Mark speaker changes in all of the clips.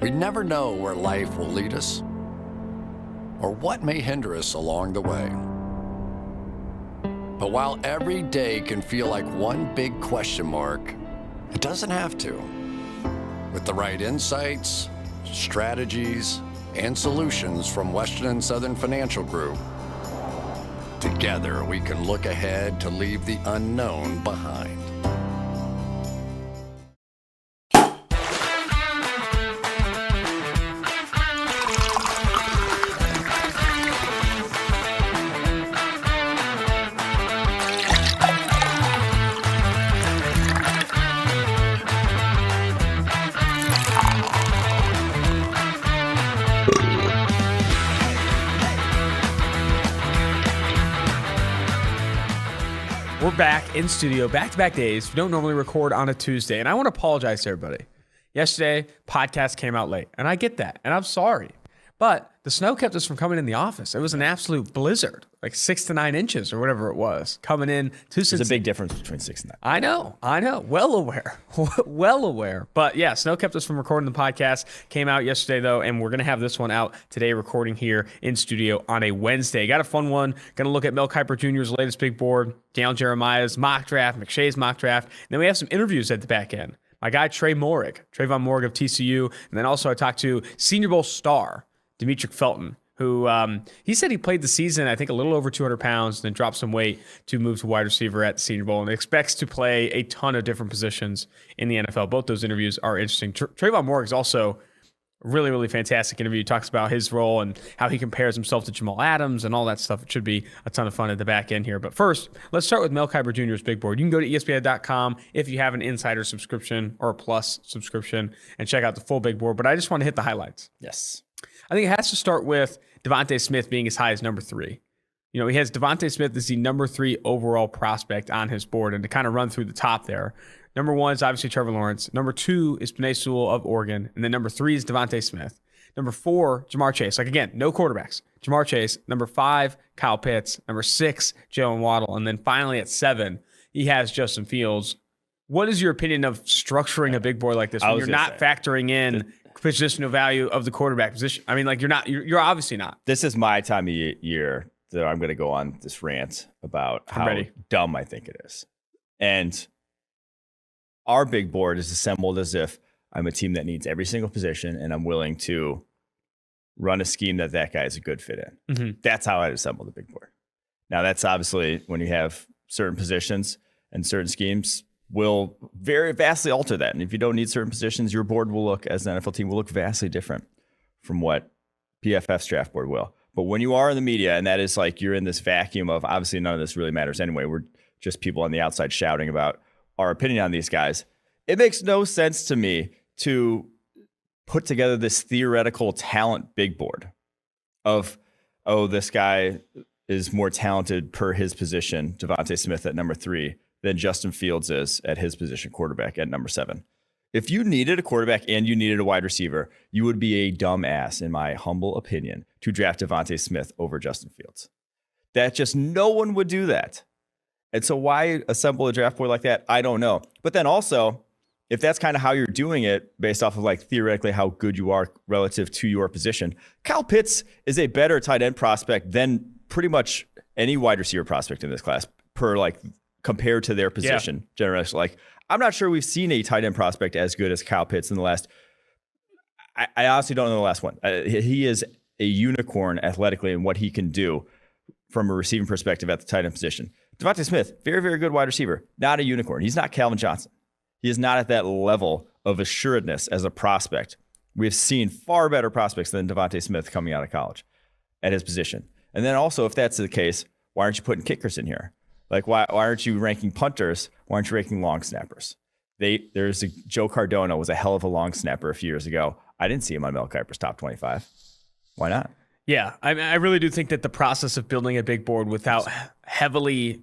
Speaker 1: We never know where life will lead us or what may hinder us along the way. But while every day can feel like one big question mark, it doesn't have to. With the right insights, strategies, and solutions from Western and Southern Financial Group, together we can look ahead to leave the unknown behind.
Speaker 2: We're back in studio, back-to-back days. We don't normally record on a Tuesday, and I want to apologize to everybody. Yesterday, podcast came out late, and I get that, and I'm sorry. But the snow kept us from coming in the office. It was an absolute blizzard, like 6 to 9 inches or whatever it was, coming in to Cincinnati.
Speaker 3: There's a big difference between 6 and 9.
Speaker 2: I know. Well aware. But yeah, snow kept us from recording the podcast. Came out yesterday, though, and we're going to have this one out today, recording here in studio on a Wednesday. Got a fun one. Going to look at Mel Kiper Jr.'s latest big board, Gayle Jeremiah's mock draft, McShay's mock draft. And then we have some interviews at the back end. My guy, Tre Moerhig, Trevon Moehrig of TCU. And then also I talked to Senior Bowl star, Demetric Felton, who he said he played the season, I think, a little over 200 pounds, then dropped some weight to move to wide receiver at the Senior Bowl, and expects to play a ton of different positions in the NFL. Both those interviews are interesting. Trevon Moehrig is also a really, really fantastic interview. He talks about his role and how he compares himself to Jamal Adams and all that stuff. It should be a ton of fun at the back end here. But first, let's start with Mel Kiper Jr.'s big board. You can go to ESPN.com if you have an insider subscription or a plus subscription and check out the full big board. But I just want to hit the highlights.
Speaker 3: Yes.
Speaker 2: I think it has to start with Devontae Smith being as high as number 3. You know, he has Devontae Smith as the number 3 overall prospect on his board. And to kind of run through the top there, number 1 is obviously Trevor Lawrence. Number 2 is Penei Sewell of Oregon. And then number 3 is Devontae Smith. Number 4, Jamar Chase. Like, again, no quarterbacks. Jamar Chase. Number 5, Kyle Pitts. Number 6, Jalen Waddle. And then finally at 7, he has Justin Fields. What is your opinion of structuring a big board like this when you're not factoring in positional value of the quarterback position? I mean, like, you're obviously not.
Speaker 3: This is my time of year that I'm going to go on this rant about how dumb I think it is. And our big board is assembled as if I'm a team that needs every single position and I'm willing to run a scheme that guy is a good fit in. Mm-hmm. That's how I'd assemble the big board. Now, that's obviously when you have certain positions and certain schemes will very vastly alter that. And if you don't need certain positions, your board will look, as an NFL team, will look vastly different from what PFF's draft board will. But when you are in the media, and that is like you're in this vacuum of obviously none of this really matters anyway, we're just people on the outside shouting about our opinion on these guys. It makes no sense to me to put together this theoretical talent big board of, oh, this guy is more talented per his position, Devontae Smith at number 3, than Justin Fields is at his position, quarterback at number 7. If you needed a quarterback and you needed a wide receiver, you would be a dumb ass, in my humble opinion, to draft Devontae Smith over Justin Fields. That just no one would do that. And so why assemble a draft board like that? I don't know. But then also, if that's kind of how you're doing it based off of like theoretically how good you are relative to your position, Kyle Pitts is a better tight end prospect than pretty much any wide receiver prospect in this class per like compared to their position. Generally, like I'm not sure we've seen a tight end prospect as good as Kyle Pitts in the last. I honestly don't know the last one. He is a unicorn athletically in what he can do from a receiving perspective at the tight end position. Devontae Smith, very, very good wide receiver, not a unicorn. He's not Calvin Johnson. He is not at that level of assuredness as a prospect. We've seen far better prospects than Devontae Smith coming out of college at his position. And then also, if that's the case, why aren't you putting kickers in here? Like, why aren't you ranking punters? Why aren't you ranking long snappers? Joe Cardona was a hell of a long snapper a few years ago. I didn't see him on Mel Kiper's top 25. Why not?
Speaker 2: Yeah, I really do think that the process of building a big board without heavily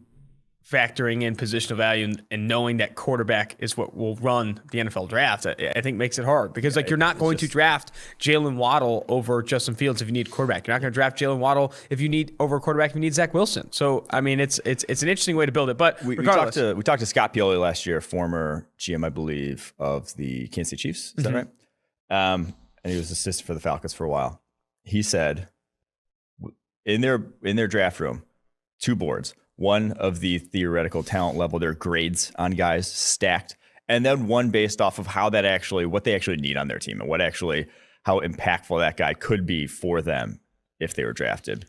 Speaker 2: factoring in positional value and knowing that quarterback is what will run the NFL draft, I think makes it hard because you're not going to draft Jalen Waddle over Justin Fields if you need a quarterback. You're not going to draft Jalen Waddle if you need over a quarterback if you need Zach Wilson. So I mean, it's an interesting way to build it. But
Speaker 3: we talked to Scott Pioli last year, former GM, I believe, of the Kansas City Chiefs. Is that right? and he was assistant for the Falcons for a while. He said in their draft room, 2 boards, one of the theoretical talent level, their grades on guys stacked, and then one based off of what they actually need on their team and how impactful that guy could be for them if they were drafted.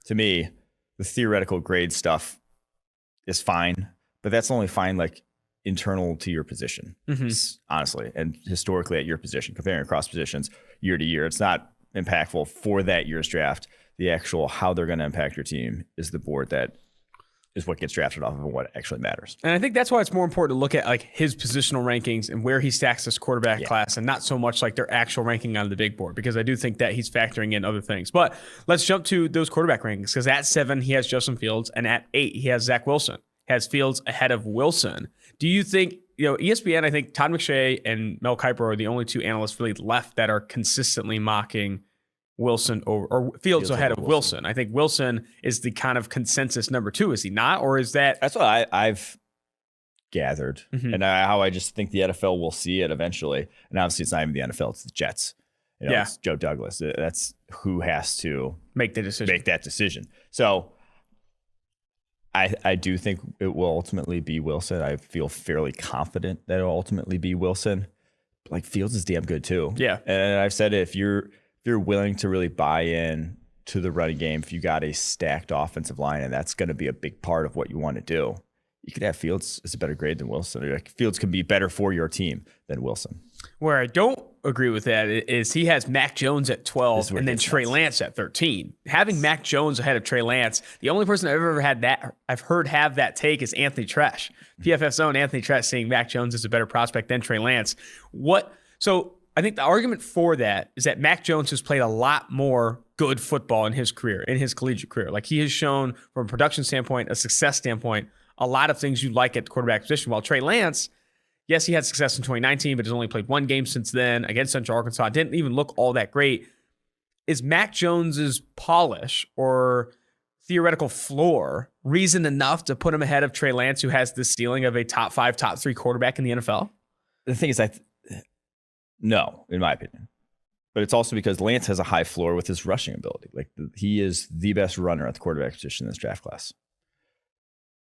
Speaker 3: To me, the theoretical grade stuff is fine, but that's only fine like internal to your position, honestly, and historically at your position, comparing across positions year to year. It's not impactful for that year's draft. The actual how they're going to impact your team is the board that is what gets drafted off of and what actually matters.
Speaker 2: And I think that's why it's more important to look at like his positional rankings and where he stacks this quarterback class, and not so much like their actual ranking on the big board, because I do think that he's factoring in other things. But let's jump to those quarterback rankings, because at 7 he has Justin Fields, and at 8 he has Zach Wilson. Has Fields ahead of Wilson. Do you think, ESPN, I think Todd McShay and Mel Kiper are the only 2 analysts really left that are consistently mocking Wilson or Fields ahead of Wilson. I think Wilson is the kind of consensus number 2, is he not? Or is that?
Speaker 3: That's what I've gathered. And how I just think the NFL will see it eventually. And obviously it's not even the NFL, it's the Jets. It's Joe Douglas. That's who has to
Speaker 2: make that decision.
Speaker 3: So I do think it will ultimately be Wilson. I feel fairly confident that it'll ultimately be Wilson. Like Fields is damn good too.
Speaker 2: Yeah.
Speaker 3: And I've said if you're willing to really buy in to the running game, if you got a stacked offensive line, and that's going to be a big part of what you want to do, you could have Fields as a better grade than Wilson. Like Fields can be better for your team than Wilson.
Speaker 2: Where I don't agree with that is he has Mac Jones at 12 and then Trey Lance at 13. Having Mac Jones ahead of Trey Lance, the only person I've heard have that take is Anthony Tresh. PFF's own Anthony Tresh saying Mac Jones is a better prospect than Trey Lance. So I think the argument for that is that Mac Jones has played a lot more good football in his career, in his collegiate career. Like he has shown from a production standpoint, a success standpoint, a lot of things you like at the quarterback position. While Trey Lance, yes, he had success in 2019, but has only played 1 game since then against Central Arkansas. Didn't even look all that great. Is Mac Jones's polish or theoretical floor reason enough to put him ahead of Trey Lance, who has the ceiling of a top 5, top 3 quarterback in the NFL?
Speaker 3: The thing is, no, in my opinion. But it's also because Lance has a high floor with his rushing ability. Like he is the best runner at the quarterback position in this draft class.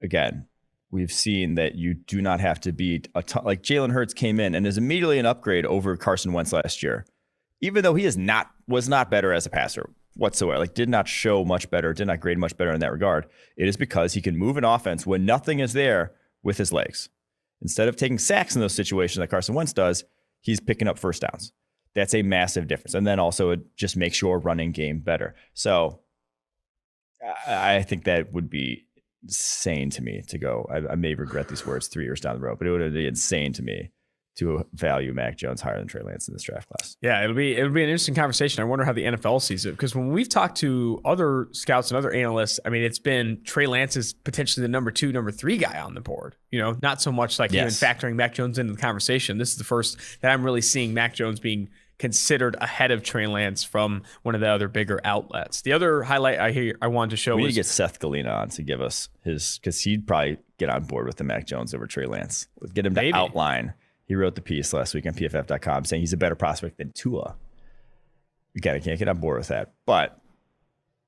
Speaker 3: Again, we've seen that you do not have to be like Jalen Hurts came in and is immediately an upgrade over Carson Wentz last year, even though he was not better as a passer whatsoever. Like did not show much better, did not grade much better in that regard. It is because he can move an offense when nothing is there with his legs. Instead of taking sacks in those situations like Carson Wentz does, he's picking up first downs. That's a massive difference. And then also it just makes your running game better. So I think that would be insane to me to go. I may regret these words 3 years down the road, but it would be insane to me to value Mac Jones higher than Trey Lance in this draft class.
Speaker 2: Yeah, it'll be an interesting conversation. I wonder how the NFL sees it, because when we've talked to other scouts and other analysts, I mean, it's been Trey Lance is potentially the number 2, number 3 guy on the board. Not so much like even factoring Mac Jones into the conversation. This is the first that I'm really seeing Mac Jones being considered ahead of Trey Lance from one of the other bigger outlets. The other highlight I wanted to show
Speaker 3: we need to get Seth Galina on to give us his, because he'd probably get on board with the Mac Jones over Trey Lance. Get him to outline. He wrote the piece last week on PFF.com saying he's a better prospect than Tua. Again, I can't get on board with that, but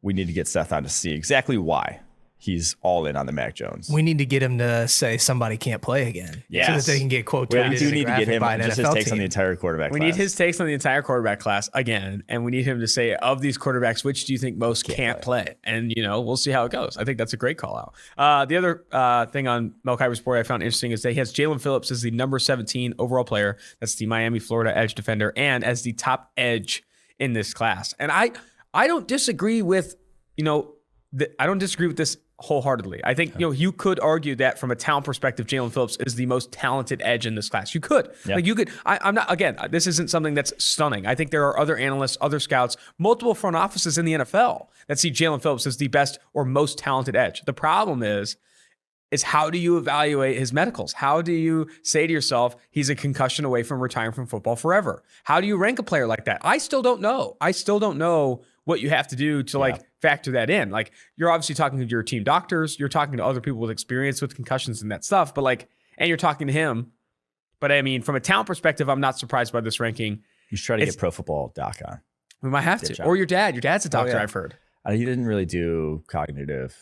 Speaker 3: we need to get Seth on to see exactly why he's all in on the Mac Jones.
Speaker 4: We need to get him to say somebody can't play again.
Speaker 3: Yes.
Speaker 4: So that they can get quote tweeted.
Speaker 3: We do need to get him just his takes
Speaker 4: team.
Speaker 3: on the entire quarterback class.
Speaker 2: We need his takes on the entire quarterback class again, and we need him to say, of these quarterbacks, which do you think most can't play? And, we'll see how it goes. I think that's a great call out. The other thing on Mel Kiper's board I found interesting is that he has Jalen Phillips as the number 17 overall player. That's the Miami, Florida edge defender, and as the top edge in this class. And I don't disagree with, I don't disagree with this wholeheartedly. I think, you could argue that from a talent perspective, Jalen Phillips is the most talented edge in this class. You could.
Speaker 3: Yeah.
Speaker 2: Like you could. I'm not, again, this isn't something that's stunning. I think there are other analysts, other scouts, multiple front offices in the NFL that see Jalen Phillips as the best or most talented edge. The problem is how do you evaluate his medicals? How do you say to yourself, he's a concussion away from retiring from football forever? How do you rank a player like that? I still don't know. I still don't know what you have to do to factor that in. Like you're obviously talking to your team doctors, you're talking to other people with experience with concussions and that stuff, but and you're talking to him. But I mean, from a talent perspective, I'm not surprised by this ranking.
Speaker 3: You should try to get Pro Football Doc on.
Speaker 2: We might have to. Or your dad. Your dad's a doctor, I've heard.
Speaker 3: He didn't really do cognitive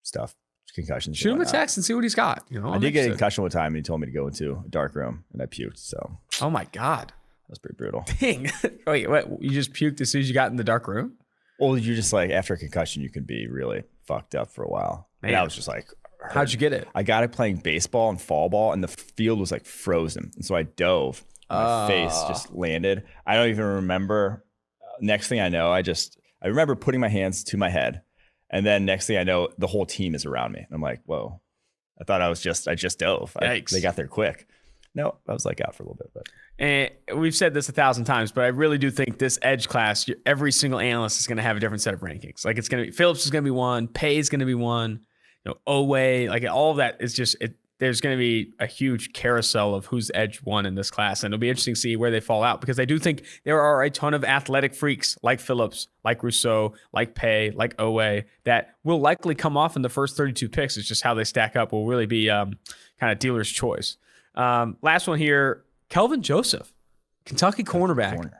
Speaker 3: stuff, concussions.
Speaker 2: Shoot him a text and see what he's got.
Speaker 3: I did get a concussion one time, and he told me to go into a dark room, and I puked. So.
Speaker 2: Oh my God.
Speaker 3: That was pretty brutal.
Speaker 2: Dang. Wait, what? You just puked as soon as you got in the dark room?
Speaker 3: Well, you just like after a concussion, you can be really fucked up for a while. Man. And I was just like,
Speaker 2: how'd you get it?
Speaker 3: I got it playing baseball and fall ball, and the field was like frozen. And so I dove. My face just landed. I don't even remember. Next thing I know, I remember putting my hands to my head. And then next thing I know, the whole team is around me. And I'm like, whoa, I thought I just dove. They got there quick. No, I was like out for a little bit. But.
Speaker 2: And we've said this 1,000 times, but I really do think this edge class, every single analyst is going to have a different set of rankings. Like it's going to be, Phillips is going to be one, Pay is going to be one, Oway, like all of that is just, there's going to be a huge carousel of who's edge one in this class. And it'll be interesting to see where they fall out because I do think there are a ton of athletic freaks like Phillips, like Rousseau, like Pay, like Oway that will likely come off in the first 32 picks. It's just how they stack up will really be kind of dealer's choice. Last one here, Kelvin Joseph, Kentucky cornerback,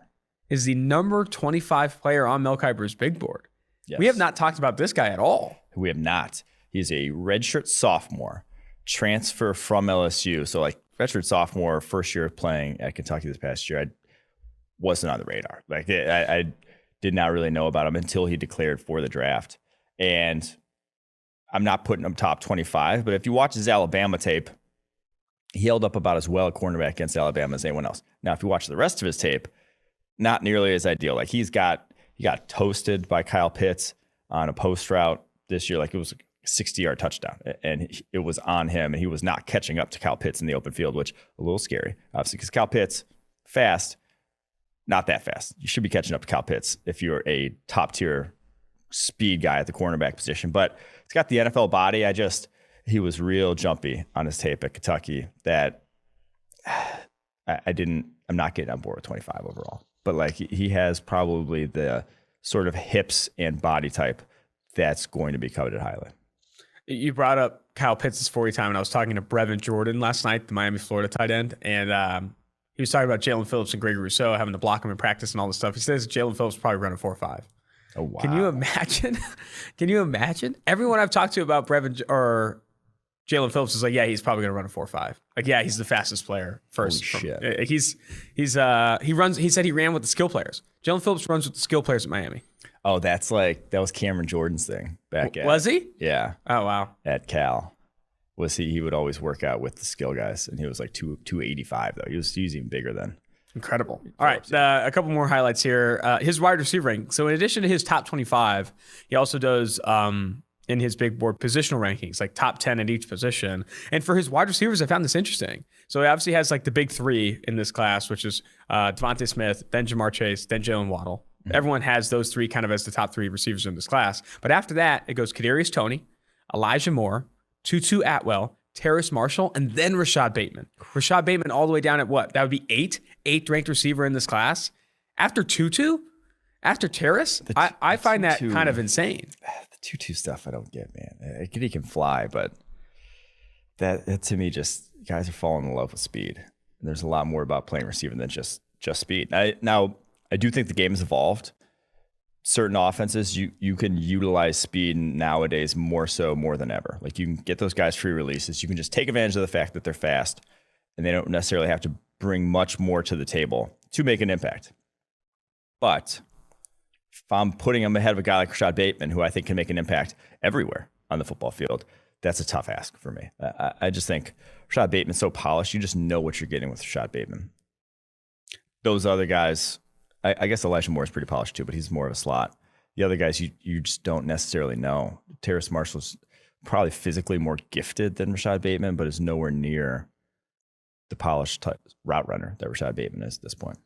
Speaker 2: is the number 25 player on Mel Kiper's big board. Yes. We have not talked about this guy at all.
Speaker 3: We have not. He's a redshirt sophomore. Transfer from LSU. So like redshirt sophomore, first year playing at Kentucky this past year, I wasn't on the radar. Like I did not really know about him until he declared for the draft. And I'm not putting him top 25, but if you watch his Alabama tape, he held up about as well at cornerback against Alabama as anyone else. Now, if you watch the rest of his tape, not nearly as ideal. Like he got toasted by Kyle Pitts on a post route this year. Like it was 60-yard touchdown, and it was on him, and he was not catching up to Kyle Pitts in the open field, which a little scary, obviously, because Kyle Pitts, fast, not that fast. You should be catching up to Kyle Pitts if you're a top-tier speed guy at the cornerback position. But he's got the NFL body. He was real jumpy on his tape at Kentucky that I'm not getting on board with 25 overall. But like he has probably the sort of hips and body type that's going to be coveted highly.
Speaker 2: You brought up Kyle Pitts' 40 time, and I was talking to Brevin Jordan last night, the Miami, Florida tight end, and he was talking about Jalen Phillips and Gregory Rousseau having to block him in practice and all this stuff. He says Jalen Phillips probably running 4.5.
Speaker 3: Oh wow!
Speaker 2: Can you imagine? Can you imagine? Everyone I've talked to about Brevin or Jalen Phillips is like, yeah, he's probably going to run a 4.5. Like, yeah, he's the fastest player first.
Speaker 3: Holy shit.
Speaker 2: He said he ran with the skill players. Jalen Phillips runs with the skill players at Miami.
Speaker 3: Oh, that was Cameron Jordan's thing back at.
Speaker 2: Was he?
Speaker 3: Yeah.
Speaker 2: Oh, wow.
Speaker 3: At Cal. He would always work out with the skill guys, and he was like 285 though. He was even bigger then.
Speaker 2: Incredible. All right, a couple more highlights here. His wide receiver rank. So in addition to his top 25, he also does in his big board positional rankings, like top 10 at each position. And for his wide receivers, I found this interesting. So he obviously has like the big three in this class, which is Devontae Smith, then Jamar Chase, then Jalen Waddle. Mm-hmm. Everyone has those three kind of as the top three receivers in this class. But after that, it goes Kadarius Toney, Elijah Moore, Tutu Atwell, Terrace Marshall, and then Rashad Bateman. Rashad Bateman all the way down at what? That would be eighth ranked receiver in this class. After Tutu, after Terrace, I find that kind of insane.
Speaker 3: The Tutu stuff I don't get, man. He can fly, but that to me just guys are falling in love with speed. And there's a lot more about playing receiver than just speed. I do think the game has evolved. Certain offenses, you can utilize speed nowadays more than ever. Like you can get those guys free releases. You can just take advantage of the fact that they're fast and they don't necessarily have to bring much more to the table to make an impact. But if I'm putting them ahead of a guy like Rashad Bateman, who I think can make an impact everywhere on the football field, that's a tough ask for me. I just think Rashad Bateman's so polished. You just know what you're getting with Rashad Bateman. Those other guys, I guess Elijah Moore is pretty polished too, but he's more of a slot. The other guys, you just don't necessarily know. Terrace Marshall's probably physically more gifted than Rashad Bateman, but is nowhere near the polished type route runner that Rashad Bateman is at this point.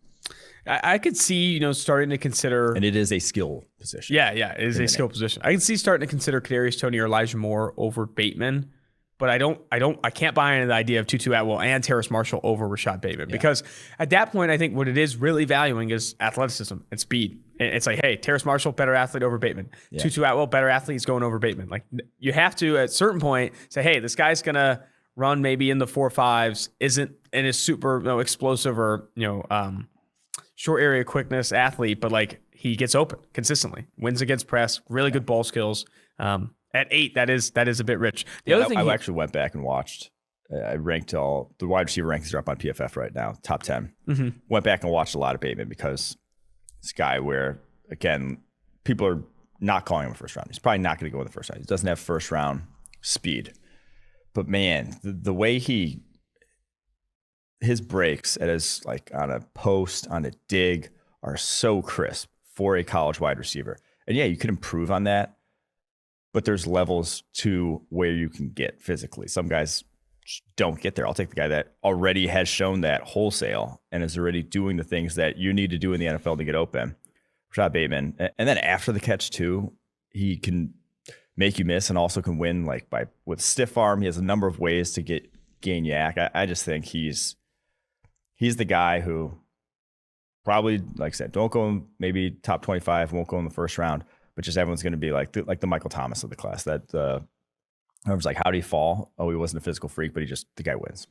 Speaker 2: I could see, starting to consider,
Speaker 3: and it is a skill position.
Speaker 2: Yeah, it is a skill position. I can see starting to consider Kadarius Toney or Elijah Moore over Bateman. But I can't buy into the idea of Tutu Atwell and Terrace Marshall over Rashad Bateman because at that point, I think what it is really valuing is athleticism and speed. And it's like, hey, Terrace Marshall, better athlete over Bateman. Yeah. Tutu Atwell, better athlete, he's going over Bateman. Like you have to, at a certain point, say, hey, this guy's going to run maybe in the 4.5s, isn't and is super explosive or, short area quickness athlete, but like he gets open consistently, wins against press, really good ball skills. At 8, that is a bit rich. The other thing
Speaker 3: I actually went back and watched. I ranked all the wide receiver rankings are up on PFF right now, top 10. Went back and watched a lot of Bateman because this guy where, again, people are not calling him a first round. He's probably not going to go in the first round. He doesn't have first round speed. But man, the way his breaks at his like on a post, on a dig are so crisp for a college wide receiver. And yeah, you can improve on that, but there's levels to where you can get physically. Some guys don't get there. I'll take the guy that already has shown that wholesale and is already doing the things that you need to do in the NFL to get open. Rashad Bateman. And then after the catch too, he can make you miss and also can win like with stiff arm. He has a number of ways to gain yak. I just think he's the guy who probably, like I said, don't go in maybe top 25, won't go in the first round, but just everyone's going to be like the Michael Thomas of the class. That everyone's like, how did he fall? Oh, he wasn't a physical freak, but the guy wins.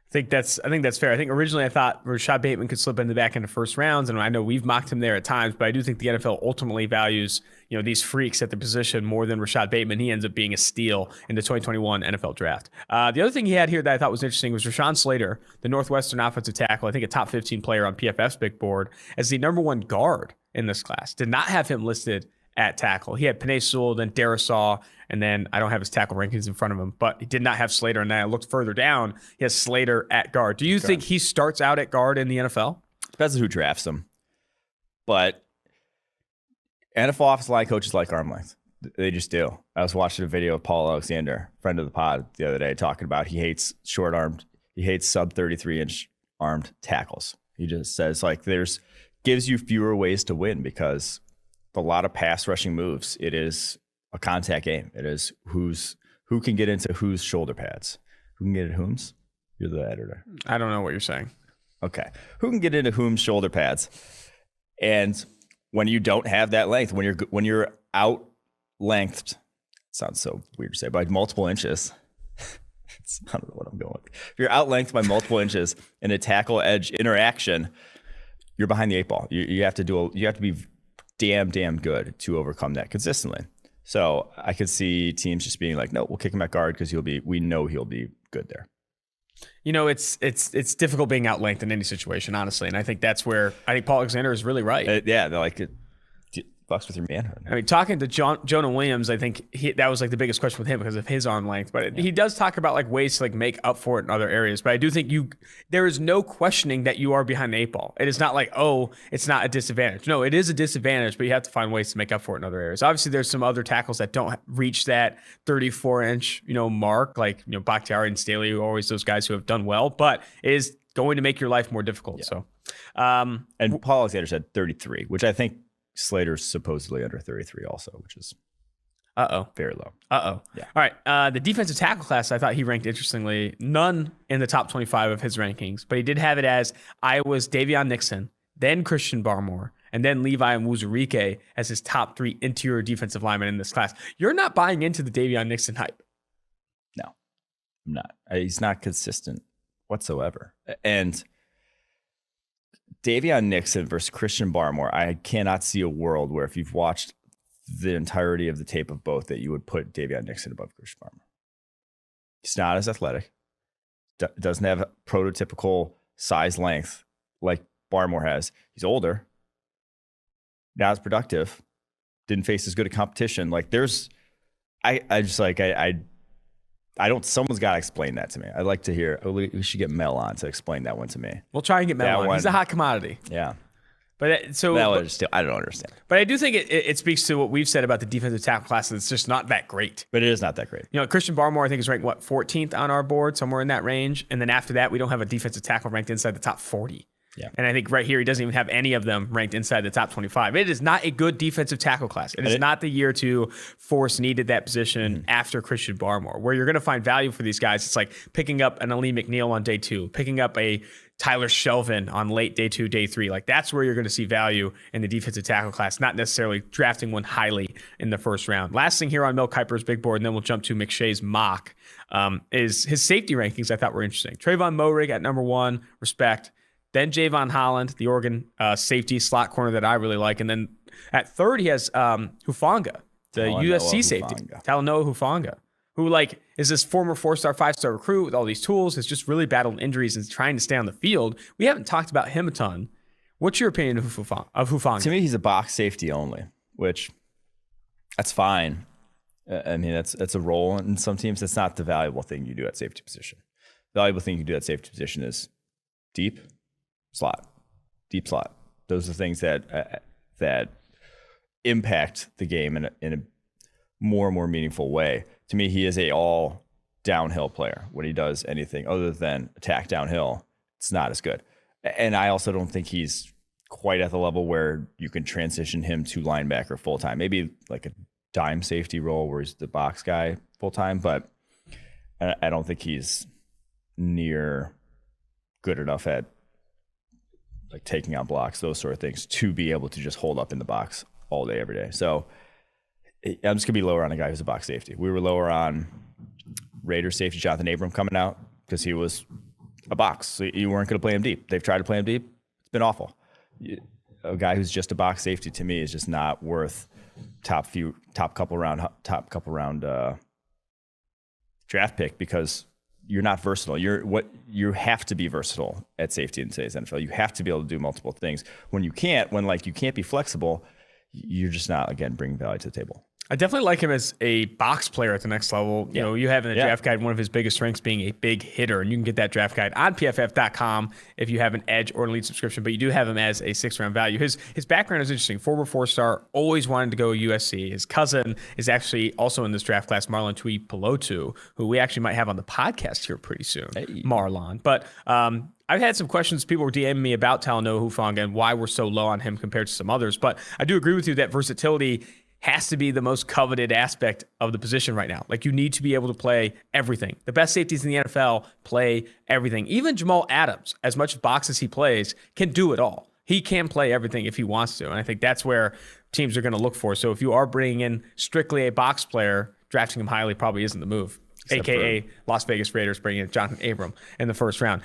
Speaker 2: I think that's fair. I think originally I thought Rashad Bateman could slip in the back into first rounds, and I know we've mocked him there at times, but I do think the NFL ultimately values these freaks at the position more than Rashad Bateman. He ends up being a steal in the 2021 NFL draft. The other thing he had here that I thought was interesting was Rashawn Slater, the Northwestern offensive tackle, I think a top 15 player on PFF's big board, as the number 1 guard in this class. Did not have him listed at tackle. He had Penei Sewell, then Darisaw, and then I don't have his tackle rankings in front of him, but he did not have Slater. And then I looked further down, he has Slater at guard. Do you think he starts out at guard in the NFL?
Speaker 3: Depends on who drafts him. But NFL offensive line coaches like arm length. They just do. I was watching a video of Paul Alexander, friend of the pod, the other day, talking about he hates short-armed, he hates sub 33-inch armed tackles. He just says gives you fewer ways to win because a lot of pass rushing moves, it is a contact game. It is who can get into whose shoulder pads. Who can get into whom's? You're the editor.
Speaker 2: I don't know what you're saying.
Speaker 3: Okay. Who can get into whom's shoulder pads? And when you don't have that length, when you're out lengthed, sounds so weird to say, by multiple inches. I don't know what I'm going with. If you're out lengthed by multiple inches in a tackle edge interaction, you're behind the 8 ball. You have to be damn good to overcome that consistently. So I could see teams just being like, no, we'll kick him at guard because we know he'll be good there.
Speaker 2: It's difficult being out length in any situation, honestly. And I think that's where I think Paul Alexander is really right.
Speaker 3: They're like, it fucks with your manhood.
Speaker 2: I mean, talking to Jonah Williams, I think that was like the biggest question with him because of his arm length. But he does talk about like ways to like make up for it in other areas. But I do think there is no questioning that you are behind the 8 ball. It is not like, oh, it's not a disadvantage. No, it is a disadvantage, but you have to find ways to make up for it in other areas. Obviously, there's some other tackles that don't reach that 34-inch mark, like Bakhtiari and Staley are always those guys who have done well, but it is going to make your life more difficult. Yeah. So,
Speaker 3: and Paul Alexander said 33, which I think Slater's supposedly under 33 also, which is very low.
Speaker 2: Yeah. All right. The defensive tackle class, I thought he ranked interestingly, none in the top 25 of his rankings, but he did have it as Iowa's Davion Nixon, then Christian Barmore, and then Levi Muzurike as his top 3 interior defensive linemen in this class. You're not buying into the Davion Nixon hype.
Speaker 3: No, I'm not. He's not consistent whatsoever. And Davion Nixon versus Christian Barmore, I cannot see a world where if you've watched the entirety of the tape of both that you would put Davion Nixon above Christian Barmore. He's not as athletic. Doesn't have a prototypical size length like Barmore has. He's older. Not as productive. Didn't face as good a competition. Like someone's got to explain that to me. I'd like to hear, we should get Mel on to explain that one to me.
Speaker 2: We'll try and get Mel on. He's a hot commodity.
Speaker 3: Yeah.
Speaker 2: But
Speaker 3: I don't understand.
Speaker 2: But I do think it speaks to what we've said about the defensive tackle class. It's just not that great.
Speaker 3: But it is not that great.
Speaker 2: Christian Barmore, I think, is ranked, 14th on our board, somewhere in that range. And then after that, we don't have a defensive tackle ranked inside the top 40.
Speaker 3: Yeah.
Speaker 2: And I think right here, he doesn't even have any of them ranked inside the top 25. It is not a good defensive tackle class. It is not the year to force needed that position after Christian Barmore, where you're going to find value for these guys. It's like picking up an Ali McNeil on day 2, picking up a Tyler Shelvin on late day 2, day 3. Like that's where you're going to see value in the defensive tackle class, not necessarily drafting one highly in the first round. Last thing here on Mel Kiper's big board, and then we'll jump to McShay's mock, is his safety rankings I thought were interesting. Trevon Moehrig at number 1, respect. then Javon Holland, the Oregon safety slot corner that I really like. And then at third, he has Hufanga, the USC safety, Talanoa Hufanga, who is this former 4-star, 5-star recruit with all these tools, has just really battled injuries and is trying to stay on the field. We haven't talked about him a ton. What's your opinion of Hufanga?
Speaker 3: To me, he's a box safety only, which that's fine. I mean, that's a role in some teams. That's not the valuable thing you do at safety position. The valuable thing you do at safety position is deep slot. Those are things that impact the game in a more and more meaningful way. To me, he is a all downhill player. When he does anything other than attack downhill, it's not as good. And I also don't think he's quite at the level where you can transition him to linebacker full time. Maybe like a dime safety role where he's the box guy full time, but I don't think he's near good enough at like taking on blocks, those sort of things, to be able to just hold up in the box all day, every day. So I'm just gonna be lower on a guy who's a box safety. We were lower on Raiders safety Jonathan Abram coming out because he was a box. So you weren't gonna play him deep. They've tried to play him deep. It's been awful. A guy who's just a box safety to me is just not worth top couple round draft pick, because you're not versatile. You have to be versatile at safety in today's NFL. You have to be able to do multiple things. When you can't be flexible, you're just not, again, bringing value to the table.
Speaker 2: I definitely like him as a box player at the next level. You know, you have in the draft guide one of his biggest strengths being a big hitter, and you can get that draft guide on PFF.com if you have an Edge or an Elite subscription, but you do have him as a 6th-round value. His background is interesting. Former 4-star, always wanted to go USC. His cousin is actually also in this draft class, Marlon Tuipulotu, who we actually might have on the podcast here pretty soon. Hey. Marlon. But I've had some questions. People were DMing me about Talanoa Hufanga and why we're so low on him compared to some others. But I do agree with you that versatility has to be the most coveted aspect of the position right now. Like, you need to be able to play everything. The best safeties in the NFL play everything. Even Jamal Adams, as much box as he plays, can do it all. He can play everything if he wants to. And I think that's where teams are going to look for. So if you are bringing in strictly a box player, drafting him highly probably isn't the move. AKA Las Vegas Raiders bringing in Jonathan Abram in the 1st round.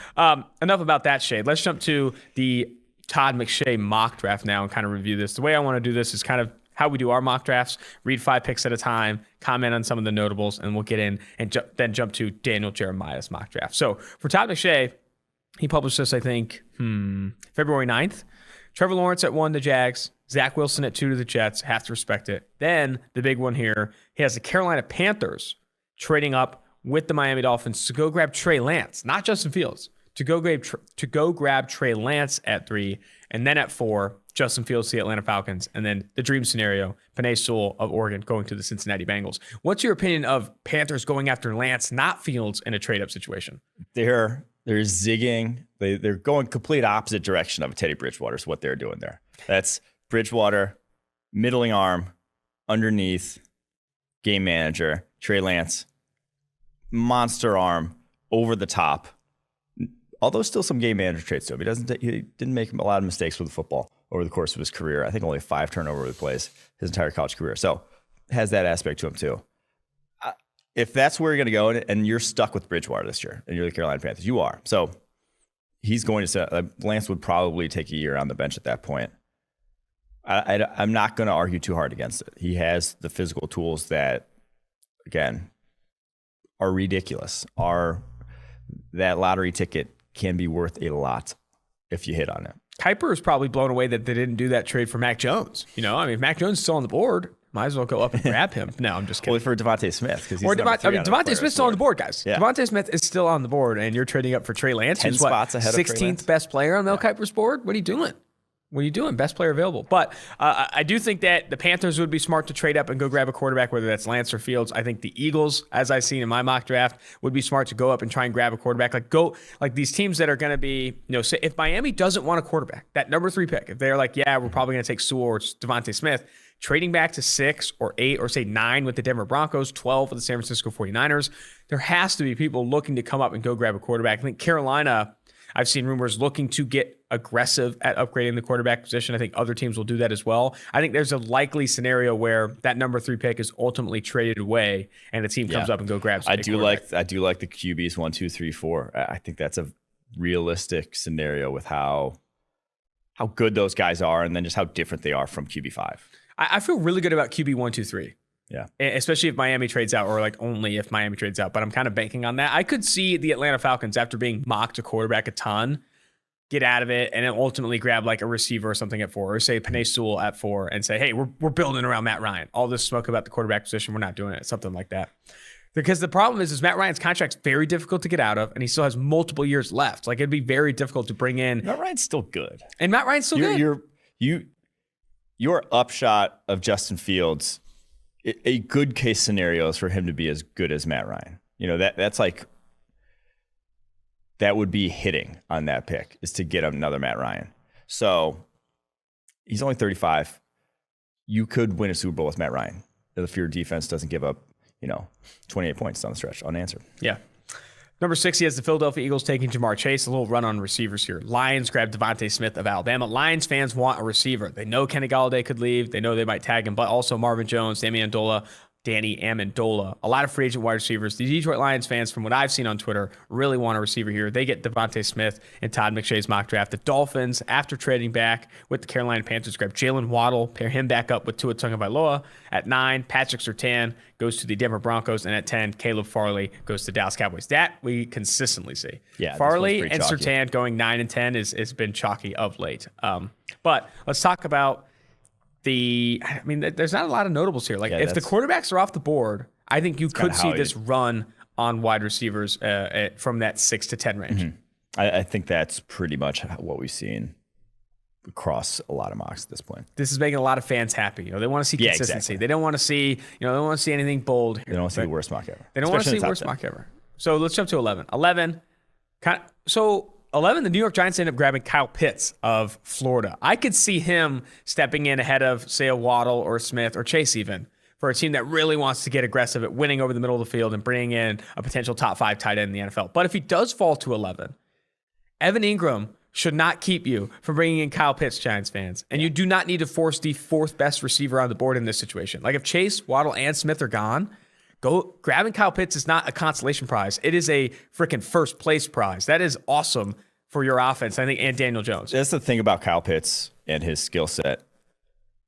Speaker 2: Enough about that shade. Let's jump to the Todd McShay mock draft now and kind of review this. The way I want to do this is kind of how we do our mock drafts. Read 5 picks at a time, comment on some of the notables, and we'll get in and then jump to Daniel Jeremiah's mock draft. So for Todd McShay, he published this, I think, February 9th. Trevor Lawrence at 1 to Jags, Zach Wilson at 2 to the Jets. Have to respect it. Then the big one here, he has the Carolina Panthers trading up with the Miami Dolphins to go grab Trey Lance, not Justin Fields, to go grab Trey Lance at 3, and then at 4, Justin Fields to the Atlanta Falcons, and then the dream scenario, Penei Sewell of Oregon going to the Cincinnati Bengals. What's your opinion of Panthers going after Lance, not Fields, in a trade-up situation?
Speaker 3: They're zigging. They're going complete opposite direction of Teddy Bridgewater is what they're doing there. That's Bridgewater, middling arm, underneath, game manager. Trey Lance, monster arm, over the top. Although still some game manager traits to him. He didn't make a lot of mistakes with the football over the course of his career. I think only 5 turnover plays his entire college career. So has that aspect to him too. If that's where you're going to go and you're stuck with Bridgewater this year and you're the Carolina Panthers, you are. So he's going to Lance would probably take a year on the bench at that point. I'm not going to argue too hard against it. He has the physical tools that, again, are ridiculous. That lottery ticket can be worth a lot if you hit on it.
Speaker 2: Kiper is probably blown away that they didn't do that trade for Mac Jones. You know, I mean, if Mac Jones is still on the board, might as well go up and grab him. No, I'm just kidding.
Speaker 3: Well, for Devontae Smith.
Speaker 2: Devontae Smith's still on the board, guys. Yeah. Devontae Smith is still on the board, and you're trading up for Trey Lance.
Speaker 3: 10 spots ahead of Trey Lance.
Speaker 2: 16th best player on Mel Kiper's board? What are you doing? What are you doing? Best player available. But I do think that the Panthers would be smart to trade up and go grab a quarterback, whether that's Lance or Fields. I think the Eagles, as I've seen in my mock draft, would be smart to go up and try and grab a quarterback. Like these teams that are going to be, say if Miami doesn't want a quarterback, that number 3 pick, if they're like, yeah, we're probably going to take Sewell or Devontae Smith, trading back to 6 or 8 or say 9 with the Denver Broncos, 12 with the San Francisco 49ers, there has to be people looking to come up and go grab a quarterback. I think Carolina, I've seen rumors looking to get aggressive at upgrading the quarterback position. I think other teams will do that as well. I think there's a likely scenario where that number 3 pick is ultimately traded away and a team comes up and go grabs.
Speaker 3: I do like the QBs 1, 2, 3, 4. I think that's a realistic scenario with how good those guys are, and then just how different they are from QB5.
Speaker 2: I feel really good about QB 1, 2, 3.
Speaker 3: Yeah.
Speaker 2: Especially if Miami trades out, or like only if Miami trades out. But I'm kind of banking on that. I could see the Atlanta Falcons, after being mocked to quarterback a ton, get out of it and then ultimately grab like a receiver or something at 4, or say Penei Sewell at 4 and say, hey, we're building around Matt Ryan. All this smoke about the quarterback position, we're not doing it. Something like that. Because the problem is Matt Ryan's contract's very difficult to get out of, and he still has multiple years left. Like, it'd be very difficult to bring in.
Speaker 3: Matt Ryan's still good.
Speaker 2: And Matt Ryan's still good.
Speaker 3: Your upshot of Justin Fields, a good case scenario is for him to be as good as Matt Ryan. You know, that's like, that would be hitting on that pick, is to get another Matt Ryan. So he's only 35. You could win a Super Bowl with Matt Ryan if your defense doesn't give up, 28 points down the stretch unanswered.
Speaker 2: Yeah. Number 6, he has the Philadelphia Eagles taking Jamar Chase. A little run on receivers here. Lions grabbed Devontae Smith of Alabama. Lions fans want a receiver. They know Kenny Golladay could leave. They know they might tag him, but also Marvin Jones, Danny Amendola. A lot of free agent wide receivers. The Detroit Lions fans, from what I've seen on Twitter, really want a receiver here. They get Devontae Smith in Todd McShay's mock draft. The Dolphins, after trading back with the Carolina Panthers, grab Jalen Waddle, pair him back up with Tua Tagovailoa. At 9, Patrick Surtain goes to the Denver Broncos, and at 10, Caleb Farley goes to Dallas Cowboys. That we consistently see.
Speaker 3: Yeah,
Speaker 2: Farley and Surtain going 9 and 10 has been chalky of late. But let's talk about there's not a lot of notables here. Like, if the quarterbacks are off the board, I think you could see this run on wide receivers from that 6 to 10 range.
Speaker 3: Mm-hmm. I think that's pretty much what we've seen across a lot of mocks at this point.
Speaker 2: This is making a lot of fans happy. They want to see consistency.
Speaker 3: Exactly.
Speaker 2: They don't want to see, they don't want to see anything bold here.
Speaker 3: They don't want to see the worst mock ever.
Speaker 2: They don't want to see the worst mock ever. So let's jump to 11. 11, the New York Giants end up grabbing Kyle Pitts of Florida. I could see him stepping in ahead of, say, a Waddle or Smith or Chase even, for a team that really wants to get aggressive at winning over the middle of the field and bringing in a potential top 5 tight end in the NFL. But if he does fall to 11, Evan Ingram should not keep you from bringing in Kyle Pitts, Giants fans. And you do not need to force the 4th best receiver on the board in this situation. Like, if Chase, Waddle, and Smith are gone, grabbing Kyle Pitts is not a consolation prize. It is a freaking first place prize. That is awesome for your offense, I think, and Daniel Jones.
Speaker 3: That's the thing about Kyle Pitts and his skill set.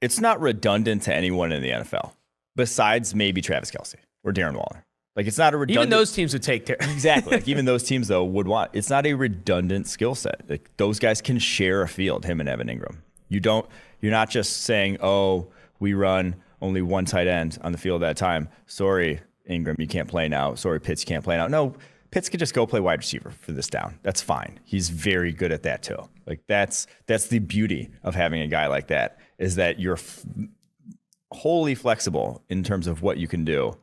Speaker 3: It's not redundant to anyone in the NFL, besides maybe Travis Kelce or Darren Waller. Like, it's not a redundant.
Speaker 2: Even those teams would take
Speaker 3: exactly. Like, even those teams, though, would want. It's not a redundant skill set. Like, those guys can share a field, him and Evan Ingram. You're not just saying, oh, we run only one tight end on the field at a time. Sorry, Ingram, you can't play now. Sorry, Pitts, you can't play now. No, Pitts could just go play wide receiver for this down. That's fine. He's very good at that too. Like, that's the beauty of having a guy like that, is that you're wholly flexible in terms of what you can do.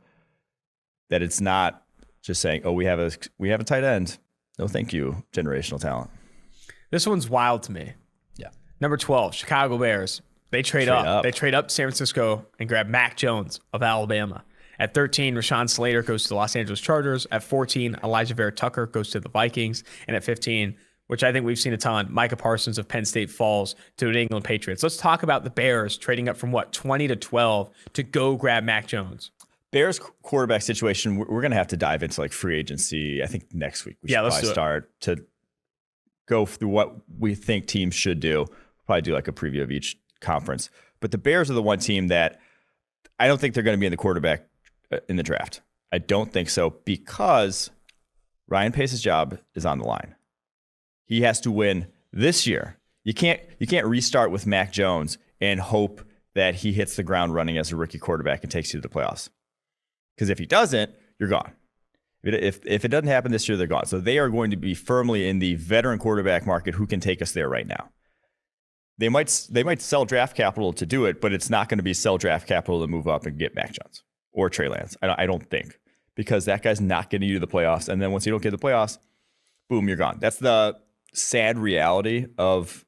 Speaker 3: That it's not just saying, oh, we have a tight end. No, thank you, generational talent.
Speaker 2: This one's wild to me.
Speaker 3: Yeah.
Speaker 2: Number 12, Chicago Bears. They trade up. They trade up to San Francisco and grab Mac Jones of Alabama. At 13, Rashawn Slater goes to the Los Angeles Chargers. At 14, Elijah Vera Tucker goes to the Vikings. And at 15, which I think we've seen a ton, Micah Parsons of Penn State falls to the New England Patriots. Let's talk about the Bears trading up from 20 to 12 to go grab Mac Jones.
Speaker 3: Bears quarterback situation, we're going to have to dive into like free agency. I think next week we should probably start to go through what we think teams should do. We'll probably do like a preview of each conference. But the Bears are the one team that I don't think they're going to be in the quarterback in the draft. I don't think so, because Ryan Pace's job is on the line. He has to win this year. You can't restart with Mac Jones and hope that he hits the ground running as a rookie quarterback and takes you to the playoffs. Because if he doesn't, you're gone. If it doesn't happen this year, they're gone. So they are going to be firmly in the veteran quarterback market who can take us there right now. They might sell draft capital to do it, but it's not going to be sell draft capital to move up and get Mac Jones or Trey Lance. I don't think, because that guy's not getting you to the playoffs. And then once you don't get the playoffs, boom, you're gone. That's the sad reality of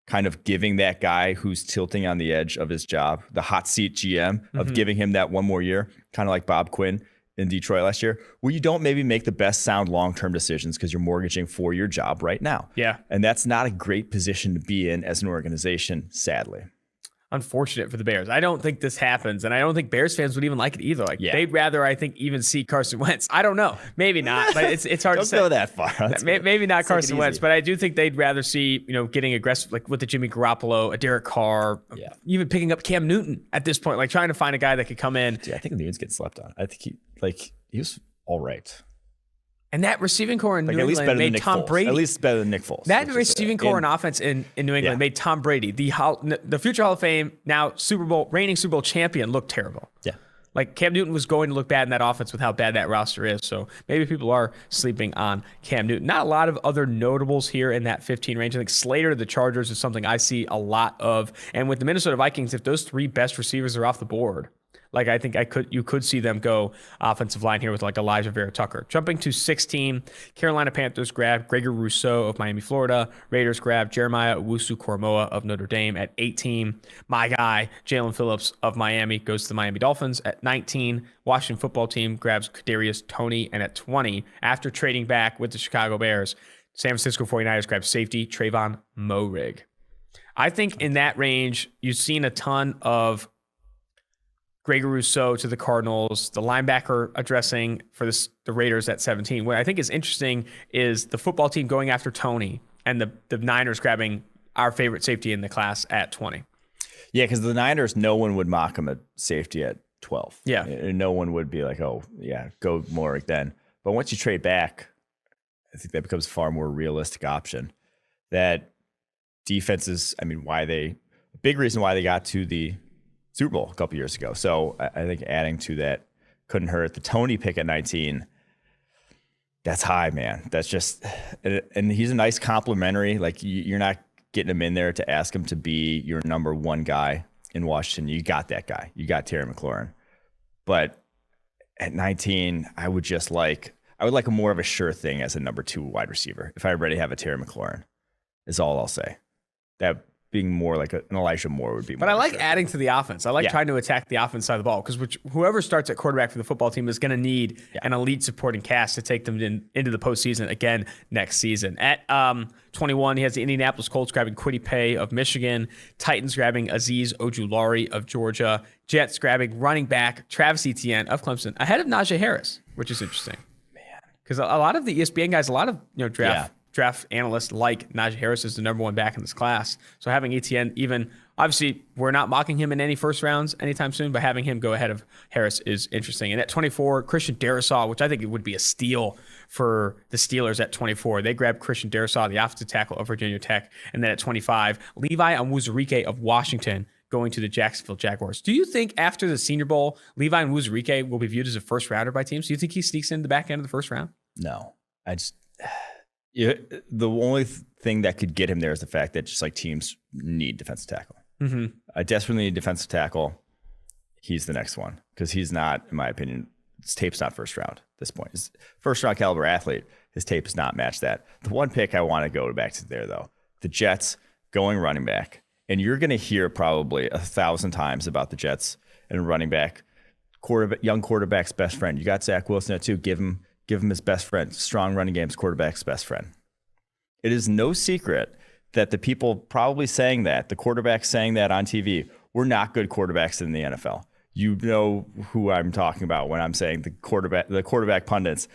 Speaker 3: kind of giving that guy who's tilting on the edge of his job, the hot seat GM, of giving him that one more year, kind of like Bob Quinn in Detroit last year, where you don't maybe make the best sound long-term decisions because you're mortgaging for your job right now.
Speaker 2: Yeah.
Speaker 3: And that's not a great position to be in as an organization, sadly.
Speaker 2: unfortunate for the Bears. I don't think this happens, and I don't think Bears fans would even like it either. Like they'd rather, I think, even see Carson Wentz. I don't know, maybe not, but it's hard to say.
Speaker 3: Don't go that far.
Speaker 2: Maybe not Carson Wentz, but I do think they'd rather see getting aggressive, like with the Jimmy Garoppolo, a Derek Carr, even picking up Cam Newton at this point, like trying to find a guy that could come in.
Speaker 3: Dude, I think Newton's getting slept on. I think he was all right.
Speaker 2: And that receiving core in New
Speaker 3: at least
Speaker 2: England made Tom
Speaker 3: Foles.
Speaker 2: Brady.
Speaker 3: At least better than Nick Foles.
Speaker 2: That receiving core and offense in New England made Tom Brady, the future Hall of Fame, now reigning Super Bowl champion, look terrible.
Speaker 3: Yeah.
Speaker 2: Like Cam Newton was going to look bad in that offense with how bad that roster is. So maybe people are sleeping on Cam Newton. Not a lot of other notables here in that 15 range. I think Slater to the Chargers is something I see a lot of. And with the Minnesota Vikings, if those 3 best receivers are off the board, like I think you could see them go offensive line here with like Elijah Vera Tucker. Jumping to 16, Carolina Panthers grab Gregory Rousseau of Miami, Florida. Raiders grab Jeremiah Owusu-Koramoah of Notre Dame at 18. My guy, Jalen Phillips of Miami, goes to the Miami Dolphins at 19. Washington football team grabs Kadarius Toney, and at 20, after trading back with the Chicago Bears, San Francisco 49ers grab safety Trevon Moehrig. I think in that range, you've seen a ton of Gregory Rousseau to the Cardinals, the linebacker addressing for the Raiders at 17. What I think is interesting is the football team going after Toney and the Niners grabbing our favorite safety in the class at 20.
Speaker 3: Yeah, because the Niners, no one would mock him at safety at 12.
Speaker 2: Yeah.
Speaker 3: And no one would be like, oh, yeah, go Moehrig then. But once you trade back, I think that becomes a far more realistic option. That defenses, a big reason why they got to the Super Bowl a couple years ago. So I think adding to that couldn't hurt. The Toney pick at 19, that's high, man. That's just, and he's a nice complimentary. Like you're not getting him in there to ask him to be your number 1 guy in Washington. You got that guy. You got Terry McLaurin. But at 19, I would like a more of a sure thing as a number 2 wide receiver. If I already have a Terry McLaurin, is all I'll say. That being more like an Elijah Moore would be more.
Speaker 2: But I like adding to the offense. I like trying to attack the offense side of the ball because whoever starts at quarterback for the football team is going to need an elite supporting cast to take them into the postseason again next season. At 21, he has the Indianapolis Colts grabbing Kwity Paye of Michigan, Titans grabbing Azeez Ojulari of Georgia, Jets grabbing running back Travis Etienne of Clemson ahead of Najee Harris, which is interesting. Man, because a lot of the ESPN guys, a lot of draft analysts like Najee Harris is the number 1 back in this class. So having Etienne, even obviously we're not mocking him in any first rounds anytime soon, but having him go ahead of Harris is interesting. And at 24, Christian Darrisaw, which I think it would be a steal for the Steelers at 24. They grabbed Christian Darrisaw, the offensive tackle of Virginia Tech. And then at 25, Levi Onwuzurike of Washington going to the Jacksonville Jaguars. Do you think after the Senior Bowl, Levi Onwuzurike will be viewed as a first rounder by teams? Do you think he sneaks into the back end of the first round?
Speaker 3: No, the only thing that could get him there is the fact that just like teams need defensive tackle. Mm-hmm. I desperately need defensive tackle. He's the next one because he's not, in my opinion, his tape's not first round at this point. He's first round caliber athlete. His tape does not match that. The one pick I want to go back to there though, the Jets going running back, and you're going to hear probably 1,000 times about the Jets and running back, young quarterback's best friend. You got Zach Wilson at 2. Give him his best friend. Strong running game's quarterback's best friend. It is no secret that the people probably saying that, the quarterbacks saying that on TV, were not good quarterbacks in the NFL. You know who I'm talking about when I'm saying the quarterback pundits.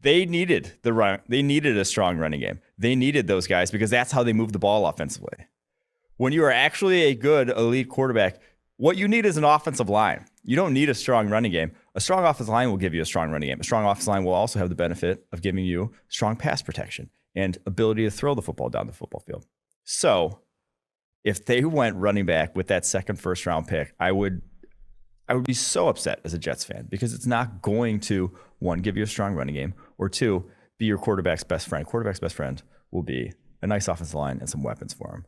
Speaker 3: They needed the run. They needed a strong running game. They needed those guys because that's how they move the ball offensively. When you are actually a good elite quarterback, what you need is an offensive line. You don't need a strong running game. A strong offensive line will give you a strong running game. A strong offensive line will also have the benefit of giving you strong pass protection and ability to throw the football down the football field. So if they went running back with that second first round pick, I would be so upset as a Jets fan because it's not going to, 1, give you a strong running game, or 2, be your quarterback's best friend. Quarterback's best friend will be a nice offensive line and some weapons for him.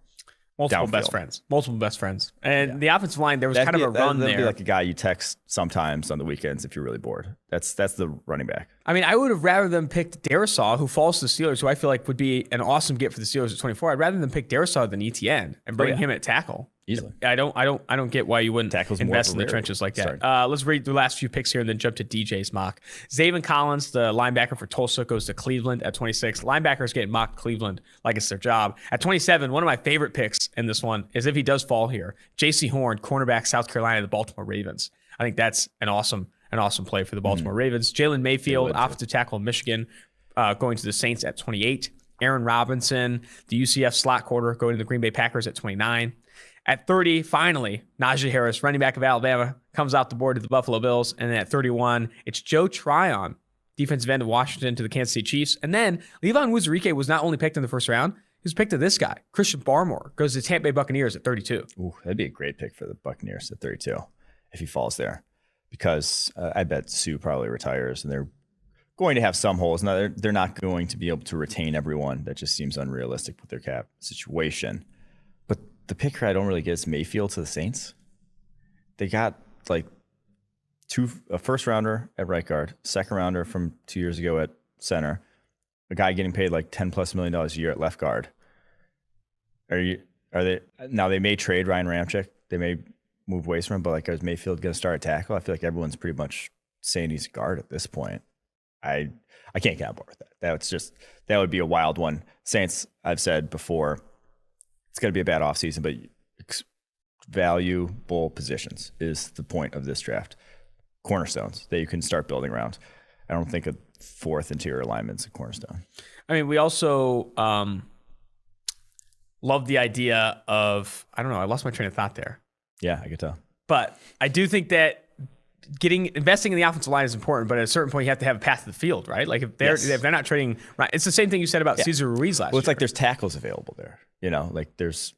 Speaker 2: Multiple best friends. And the offensive line, there was kind of a run there.
Speaker 3: That'd be like a guy you text sometimes on the weekends if you're really bored. That's the running back.
Speaker 2: I mean, I would have rather them picked Darrisaw, who falls to the Steelers, who I feel like would be an awesome get for the Steelers at 24. I'd rather them pick Darrisaw than Etienne and bring him at tackle.
Speaker 3: Easily.
Speaker 2: I don't get why you wouldn't
Speaker 3: Tackles more
Speaker 2: invest
Speaker 3: of
Speaker 2: in
Speaker 3: a
Speaker 2: the
Speaker 3: rarity.
Speaker 2: trenches like that.
Speaker 3: Sorry.
Speaker 2: Let's read the last few picks here and then jump to DJ's mock. Zaven Collins, the linebacker for Tulsa, goes to Cleveland at 26. Linebackers getting mocked Cleveland like it's their job. At 27, one of my favorite picks in this one is if he does fall here, J.C. Horn, cornerback, South Carolina, the Baltimore Ravens. I think that's an awesome play for the Baltimore Ravens. Jalen Mayfield, offensive tackle of Michigan, going to the Saints at 28. Aaron Robinson, the UCF slot quarter, going to the Green Bay Packers at 29. At 30, finally, Najee Harris, running back of Alabama, comes out the board to the Buffalo Bills. And then at 31, it's Joe Tryon, defensive end of Washington, to the Kansas City Chiefs. And then Levon Wuzurike was not only picked in the first round, he was picked to this guy. Christian Barmore goes to the Tampa Bay Buccaneers at 32.
Speaker 3: Ooh, that'd be a great pick for the Buccaneers at 32 if he falls there. Because I bet Sue probably retires, and they're going to have some holes. Now, they're not going to be able to retain everyone. That just seems unrealistic with their cap situation. But the pick I don't really get is Mayfield to the Saints. They got like a first rounder at right guard, second rounder from 2 years ago at center, a guy getting paid like $10+ million a year at left guard. Are they now? They may trade Ryan Ramczyk. They may move away from him, but like, is Mayfield going to start a tackle? I feel like everyone's pretty much saying he's a guard at this point. I can't get on board with that. That would be a wild one. Saints, I've said before, it's going to be a bad offseason, but valuable positions is the point of this draft. Cornerstones that you can start building around. I don't think a fourth interior alignment's a cornerstone.
Speaker 2: I mean, we also love the idea of, I don't know, I lost my train of thought there.
Speaker 3: Yeah, I could tell.
Speaker 2: But I do think that investing in the offensive line is important, but at a certain point you have to have a path to the field, right? Like if they're not trading, right? It's the same thing you said about Cesar Ruiz last year.
Speaker 3: Well, it's like there's tackles available there. Like there's.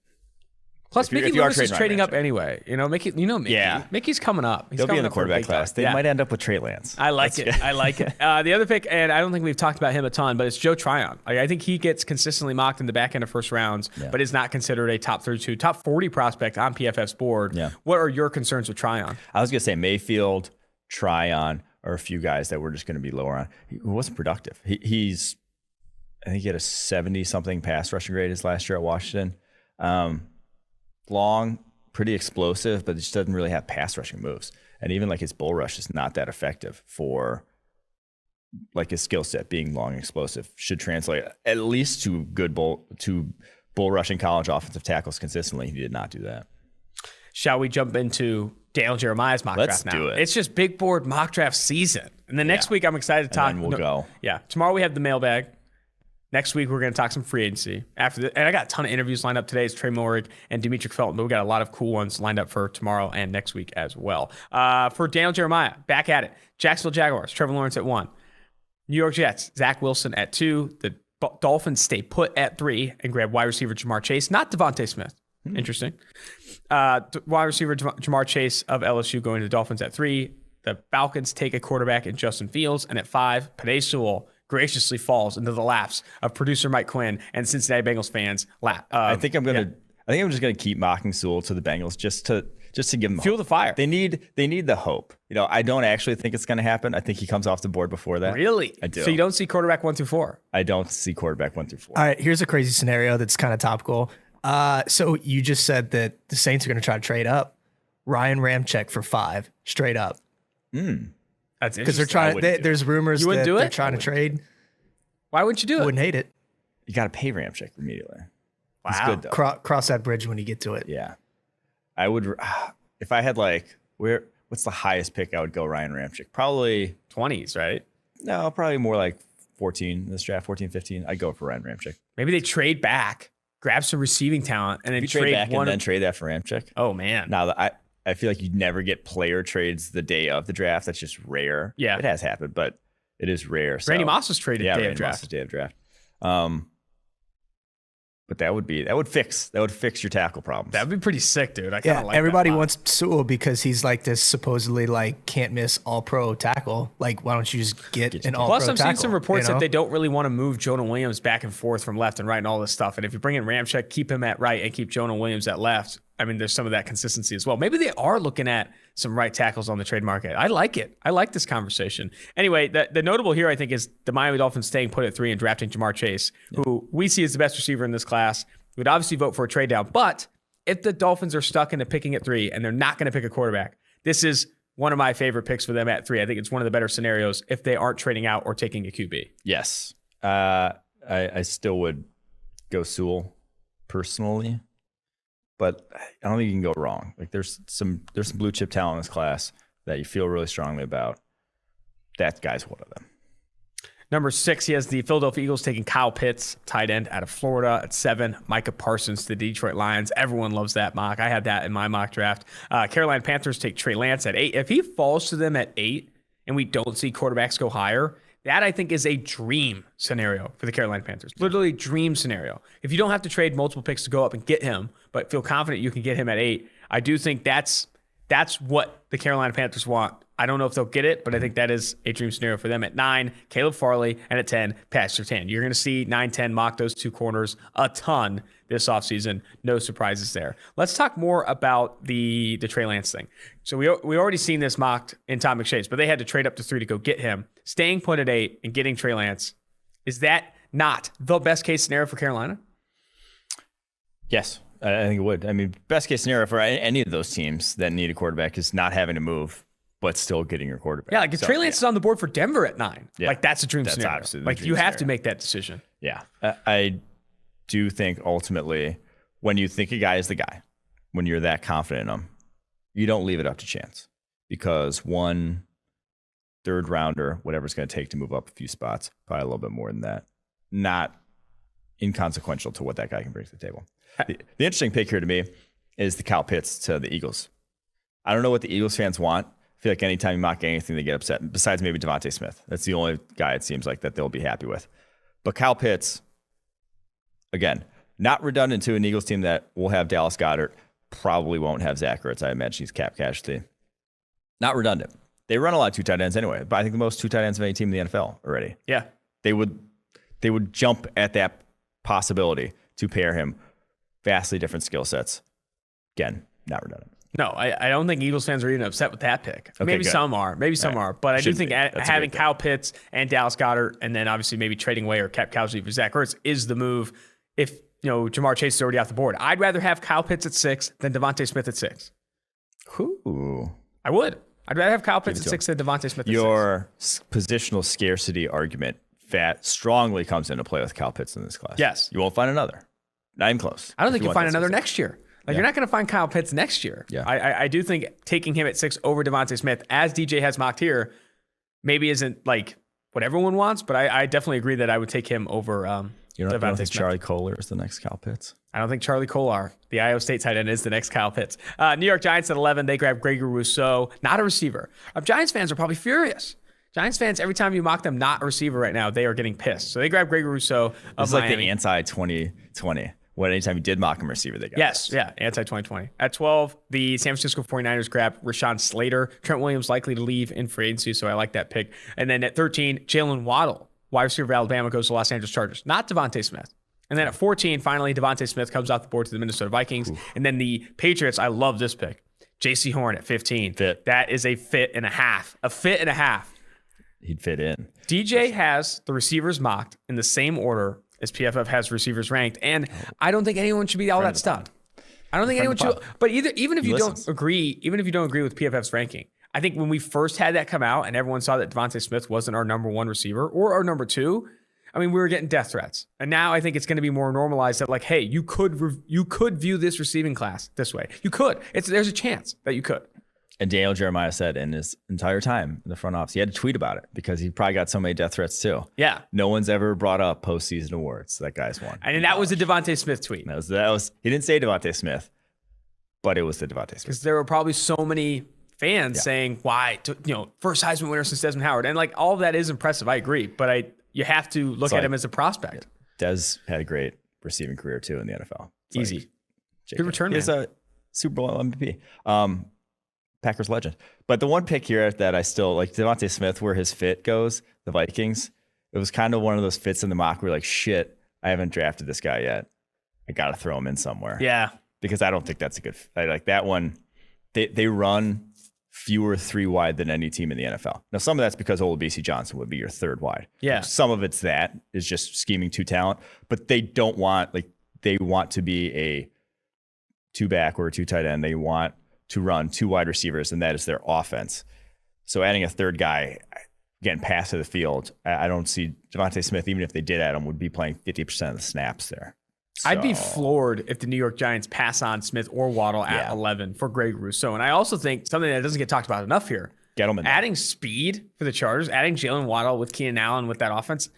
Speaker 2: Plus,
Speaker 3: if you
Speaker 2: Mickey
Speaker 3: are
Speaker 2: Loomis is
Speaker 3: trading
Speaker 2: trading up anyway. Mickey.
Speaker 3: Yeah.
Speaker 2: Mickey's coming up.
Speaker 3: He'll be in the quarterback class. They
Speaker 2: Yeah.
Speaker 3: might end up with Trey Lance.
Speaker 2: I like it. I like it. The other pick, and I don't think we've talked about him a ton, but it's Joe Tryon. I think he gets consistently mocked in the back end of first rounds, but is not considered a top 32, top 40 prospect on PFF's board.
Speaker 3: Yeah.
Speaker 2: What are your concerns with Tryon?
Speaker 3: I was going to say Mayfield, Tryon are a few guys that we're just going to be lower on. He wasn't productive. I think he had a 70-something pass rushing grade his last year at Washington. Long, pretty explosive, but just doesn't really have pass rushing moves. And even like his bull rush is not that effective for like his skill set being long and explosive. Should translate at least to bull rushing college offensive tackles consistently. He did not do that.
Speaker 2: Shall we jump into Daniel Jeremiah's mock draft now?
Speaker 3: Let's do it.
Speaker 2: It's just big board mock draft season. And then next week I'm excited to talk.
Speaker 3: And then we'll go.
Speaker 2: Yeah. Tomorrow we have the mailbag. Next week, we're going to talk some free agency. And I got a ton of interviews lined up today. It's Tre Moerhig and Demetric Felton, but we got a lot of cool ones lined up for tomorrow and next week as well. For Daniel Jeremiah, back at it. Jacksonville Jaguars, Trevor Lawrence at 1. New York Jets, Zach Wilson at 2. The Dolphins stay put at 3 and grab wide receiver Jamar Chase, not Devontae Smith. Interesting. Wide receiver Jamar Chase of LSU going to the Dolphins at 3. The Falcons take a quarterback in Justin Fields. And at 5, Penei Sewell graciously falls into the laps of producer Mike Quinn and Cincinnati Bengals fans.
Speaker 3: I think I'm just gonna keep mocking Sewell to the Bengals just to give them
Speaker 2: fuel
Speaker 3: hope.
Speaker 2: the fire.
Speaker 3: They need the hope. I don't actually think it's gonna happen. I think he comes off the board before that.
Speaker 2: Really?
Speaker 3: I do.
Speaker 2: So you don't see quarterback 1 through 4?
Speaker 3: I don't see quarterback 1 through 4.
Speaker 4: All right, here's a crazy scenario that's kind of topical. So you just said that the Saints are going to try to trade up. Ryan Ramczyk for 5, straight up.
Speaker 2: That's
Speaker 4: Because they're
Speaker 2: interesting.
Speaker 4: trying. There's rumors
Speaker 2: You wouldn't
Speaker 4: that
Speaker 2: do
Speaker 4: they're
Speaker 2: it?
Speaker 4: trying to trade.
Speaker 2: Why wouldn't you do it?
Speaker 4: Wouldn't hate it.
Speaker 3: You got to pay Ramczyk immediately. It's
Speaker 2: Wow.
Speaker 3: good though.
Speaker 4: Cross that bridge when you get to it.
Speaker 3: Yeah, I would. If I had what's the highest pick I would go Ryan Ramczyk? Probably
Speaker 2: 20s, right?
Speaker 3: no, probably more like 14 in this draft, 14, 15. I'd go for Ryan Ramczyk.
Speaker 2: Maybe they trade back, grab some receiving talent, and then
Speaker 3: You trade back
Speaker 2: one.
Speaker 3: and then trade that for Ramczyk.
Speaker 2: Oh man.
Speaker 3: Now I feel like you'd never get player trades the day of the draft. That's just rare.
Speaker 2: Yeah.
Speaker 3: It has happened, but it is rare. So,
Speaker 2: Randy Moss was traded day
Speaker 3: Randy
Speaker 2: of draft.
Speaker 3: Moss was day of draft. But that would fix your tackle problems.
Speaker 2: That'd be pretty sick, dude. I kind
Speaker 4: Yeah,
Speaker 2: of like
Speaker 4: everybody
Speaker 2: that a lot.
Speaker 4: wants Sewell because he's like this supposedly like can't miss all-pro tackle. Like, why don't you just get an all-pro
Speaker 2: Plus,
Speaker 4: tackle?
Speaker 2: I'm seeing some reports
Speaker 4: you know?
Speaker 2: that they don't really want to move Jonah Williams back and forth from left and right and all this stuff. And if you bring in Ramczyk, keep him at right and keep Jonah Williams at left, I mean, there's some of that consistency as well. Maybe they are looking at some right tackles on the trade market. I like it. I like this conversation. Anyway, the notable here, I think, is the Miami Dolphins staying put at 3 and drafting Jamar Chase, who we see as the best receiver in this class. We'd obviously vote for a trade down, but if the Dolphins are stuck into picking at 3 and they're not going to pick a quarterback, this is one of my favorite picks for them at 3. I think it's one of the better scenarios if they aren't trading out or taking a QB.
Speaker 3: Yes. I still would go Sewell personally, but I don't think you can go wrong. Like there's some blue chip talent in this class that you feel really strongly about. That guy's one of them.
Speaker 2: Number 6, he has the Philadelphia Eagles taking Kyle Pitts, tight end out of Florida at 7. Micah Parsons to the Detroit Lions. Everyone loves that mock. I had that in my mock draft. Carolina Panthers take Trey Lance at 8. If he falls to them at 8 and we don't see quarterbacks go higher, that I think is a dream scenario for the Carolina Panthers. Literally dream scenario. If you don't have to trade multiple picks to go up and get him, but feel confident you can get him at 8, I do think that's what the Carolina Panthers want. I don't know if they'll get it, but I think that is a dream scenario for them. At 9, Caleb Farley, and at 10, Patrick Surtain. You're going to see 9-10 mock those 2 corners a ton this offseason. No surprises there. Let's talk more about the Trey Lance thing. So we already seen this mocked in Todd McShay's, but they had to trade up to 3 to go get him. Staying put at 8 and getting Trey Lance, is that not the best case scenario for Carolina?
Speaker 3: Yes, I think it would. I mean, best case scenario for any of those teams that need a quarterback is not having to move, but still getting your quarterback.
Speaker 2: Yeah, like if Trey Lance is on the board for Denver at 9, like that's a dream scenario.
Speaker 3: Absolutely
Speaker 2: like you have to make that decision.
Speaker 3: Yeah, I do think ultimately when you think a guy is the guy, when you're that confident in him, you don't leave it up to chance, because 1 third rounder, whatever it's going to take to move up a few spots, probably a little bit more than that, not inconsequential to what that guy can bring to the table. The interesting pick here to me is the Kyle Pitts to the Eagles. I don't know what the Eagles fans want. I feel like anytime you mock anything, they get upset, besides maybe Devontae Smith. That's the only guy it seems like that they'll be happy with. But Kyle Pitts, again, not redundant to an Eagles team that will have Dallas Goedert, probably won't have Zach Ertz. I imagine he's cap casualty. Not redundant. They run a lot of 2 tight ends anyway, but I think the most 2 tight ends of any team in the NFL already.
Speaker 2: Yeah.
Speaker 3: They would jump at that possibility to pair him. Vastly different skill sets. Again, not redundant.
Speaker 2: No, I don't think Eagles fans are even upset with that pick.
Speaker 3: Okay,
Speaker 2: maybe
Speaker 3: good.
Speaker 2: some are. Maybe some are. But I do think having
Speaker 3: thing.
Speaker 2: Kyle Pitts and Dallas Goedert, and then obviously maybe trading away or cap casualty for Zach Ertz is the move if Jamar Chase is already off the board. I'd rather have Kyle Pitts at 6 than Devontae Smith at 6.
Speaker 3: Ooh.
Speaker 2: I would. I'd rather have Kyle Pitts at 6 than Devontae Smith at 6.
Speaker 3: Your positional scarcity argument strongly comes into play with Kyle Pitts in this class.
Speaker 2: Yes.
Speaker 3: You won't find another. Not even close.
Speaker 2: I don't think you'll find another next year. Like you're not going to find Kyle Pitts next year.
Speaker 3: Yeah.
Speaker 2: I do think taking him at 6 over Devontae Smith, as DJ has mocked here, maybe isn't like what everyone wants, but I definitely agree that I would take him over
Speaker 3: You don't
Speaker 2: Devontae
Speaker 3: think
Speaker 2: Smith.
Speaker 3: Charlie Kohler is the next Kyle Pitts?
Speaker 2: I don't think Charlie Kolar, the Iowa State tight end, is the next Kyle Pitts. New York Giants at 11, they grab Gregory Rousseau, not a receiver. Giants fans are probably furious. Giants fans, every time you mock them not a receiver right now, they are getting pissed. So they grab Gregory Rousseau of
Speaker 3: It's
Speaker 2: Miami.
Speaker 3: like the anti-2020. When anytime you did mock him receiver, they got
Speaker 2: Yes,
Speaker 3: pissed.
Speaker 2: yeah, anti-2020. At 12, the San Francisco 49ers grab Rashawn Slater. Trent Williams likely to leave in free agency, so I like that pick. And then at 13, Jalen Waddle, wide receiver of Alabama, goes to Los Angeles Chargers. Not Devontae Smith. And then at 14, finally, Devontae Smith comes off the board to the Minnesota Vikings. Ooh. And then the Patriots, I love this pick. J.C. Horn at 15.
Speaker 3: Fit.
Speaker 2: That is a fit and a half. A fit and a half.
Speaker 3: He'd fit in.
Speaker 2: DJ has the receivers mocked in the same order as PFF has receivers ranked, and I don't think anyone should be all that stunned. I don't think anyone should. But even if you don't agree with PFF's ranking, I think when we first had that come out and everyone saw that Devontae Smith wasn't our number 1 receiver or our number 2, I mean, we were getting death threats. And now I think it's going to be more normalized that, like, hey, you could view this receiving class this way. You could. There's a chance that you could.
Speaker 3: And Daniel Jeremiah said in his entire time in the front office, he had to tweet about it because he probably got so many death threats too.
Speaker 2: Yeah.
Speaker 3: No one's ever brought up postseason awards. That guy's won.
Speaker 2: And that was a Devontae Smith tweet.
Speaker 3: That was. He didn't say Devontae Smith, but it was the Devontae Smith.
Speaker 2: Because there were probably so many fans saying, why, first Heisman winner since Desmond Howard. And like all of that is impressive. I agree. But you have to look at him as a prospect.
Speaker 3: Des had a great receiving career too in the NFL.
Speaker 2: Easy. Good return, man.
Speaker 3: He's a Super Bowl MVP. Packers legend. But the one pick here that I still like, Devontae Smith, where his fit goes, the Vikings, it was kind of one of those fits in the mock where you're like, shit, I haven't drafted this guy yet. I got to throw him in somewhere.
Speaker 2: Yeah.
Speaker 3: Because I don't think that's a good, like that one, they run fewer 3 wide than any team in the NFL. Now, some of that's because Olabisi Johnson would be your 3rd wide.
Speaker 2: Yeah.
Speaker 3: Some of it's that is just scheming 2 talent, but they don't want, they want to be a two back or a two tight end. They want to run two wide receivers, and that is their offense. So adding a third guy, again, pass to the field, I don't see Devontae Smith, even if they did add him, would be playing 50% of the snaps there. So,
Speaker 2: I'd be floored if the New York Giants pass on Smith or Waddle at 11 for Greg Rousseau. And I also think something that doesn't get talked about enough here, adding speed for the Chargers, adding Jalen Waddle with Keenan Allen with that offense,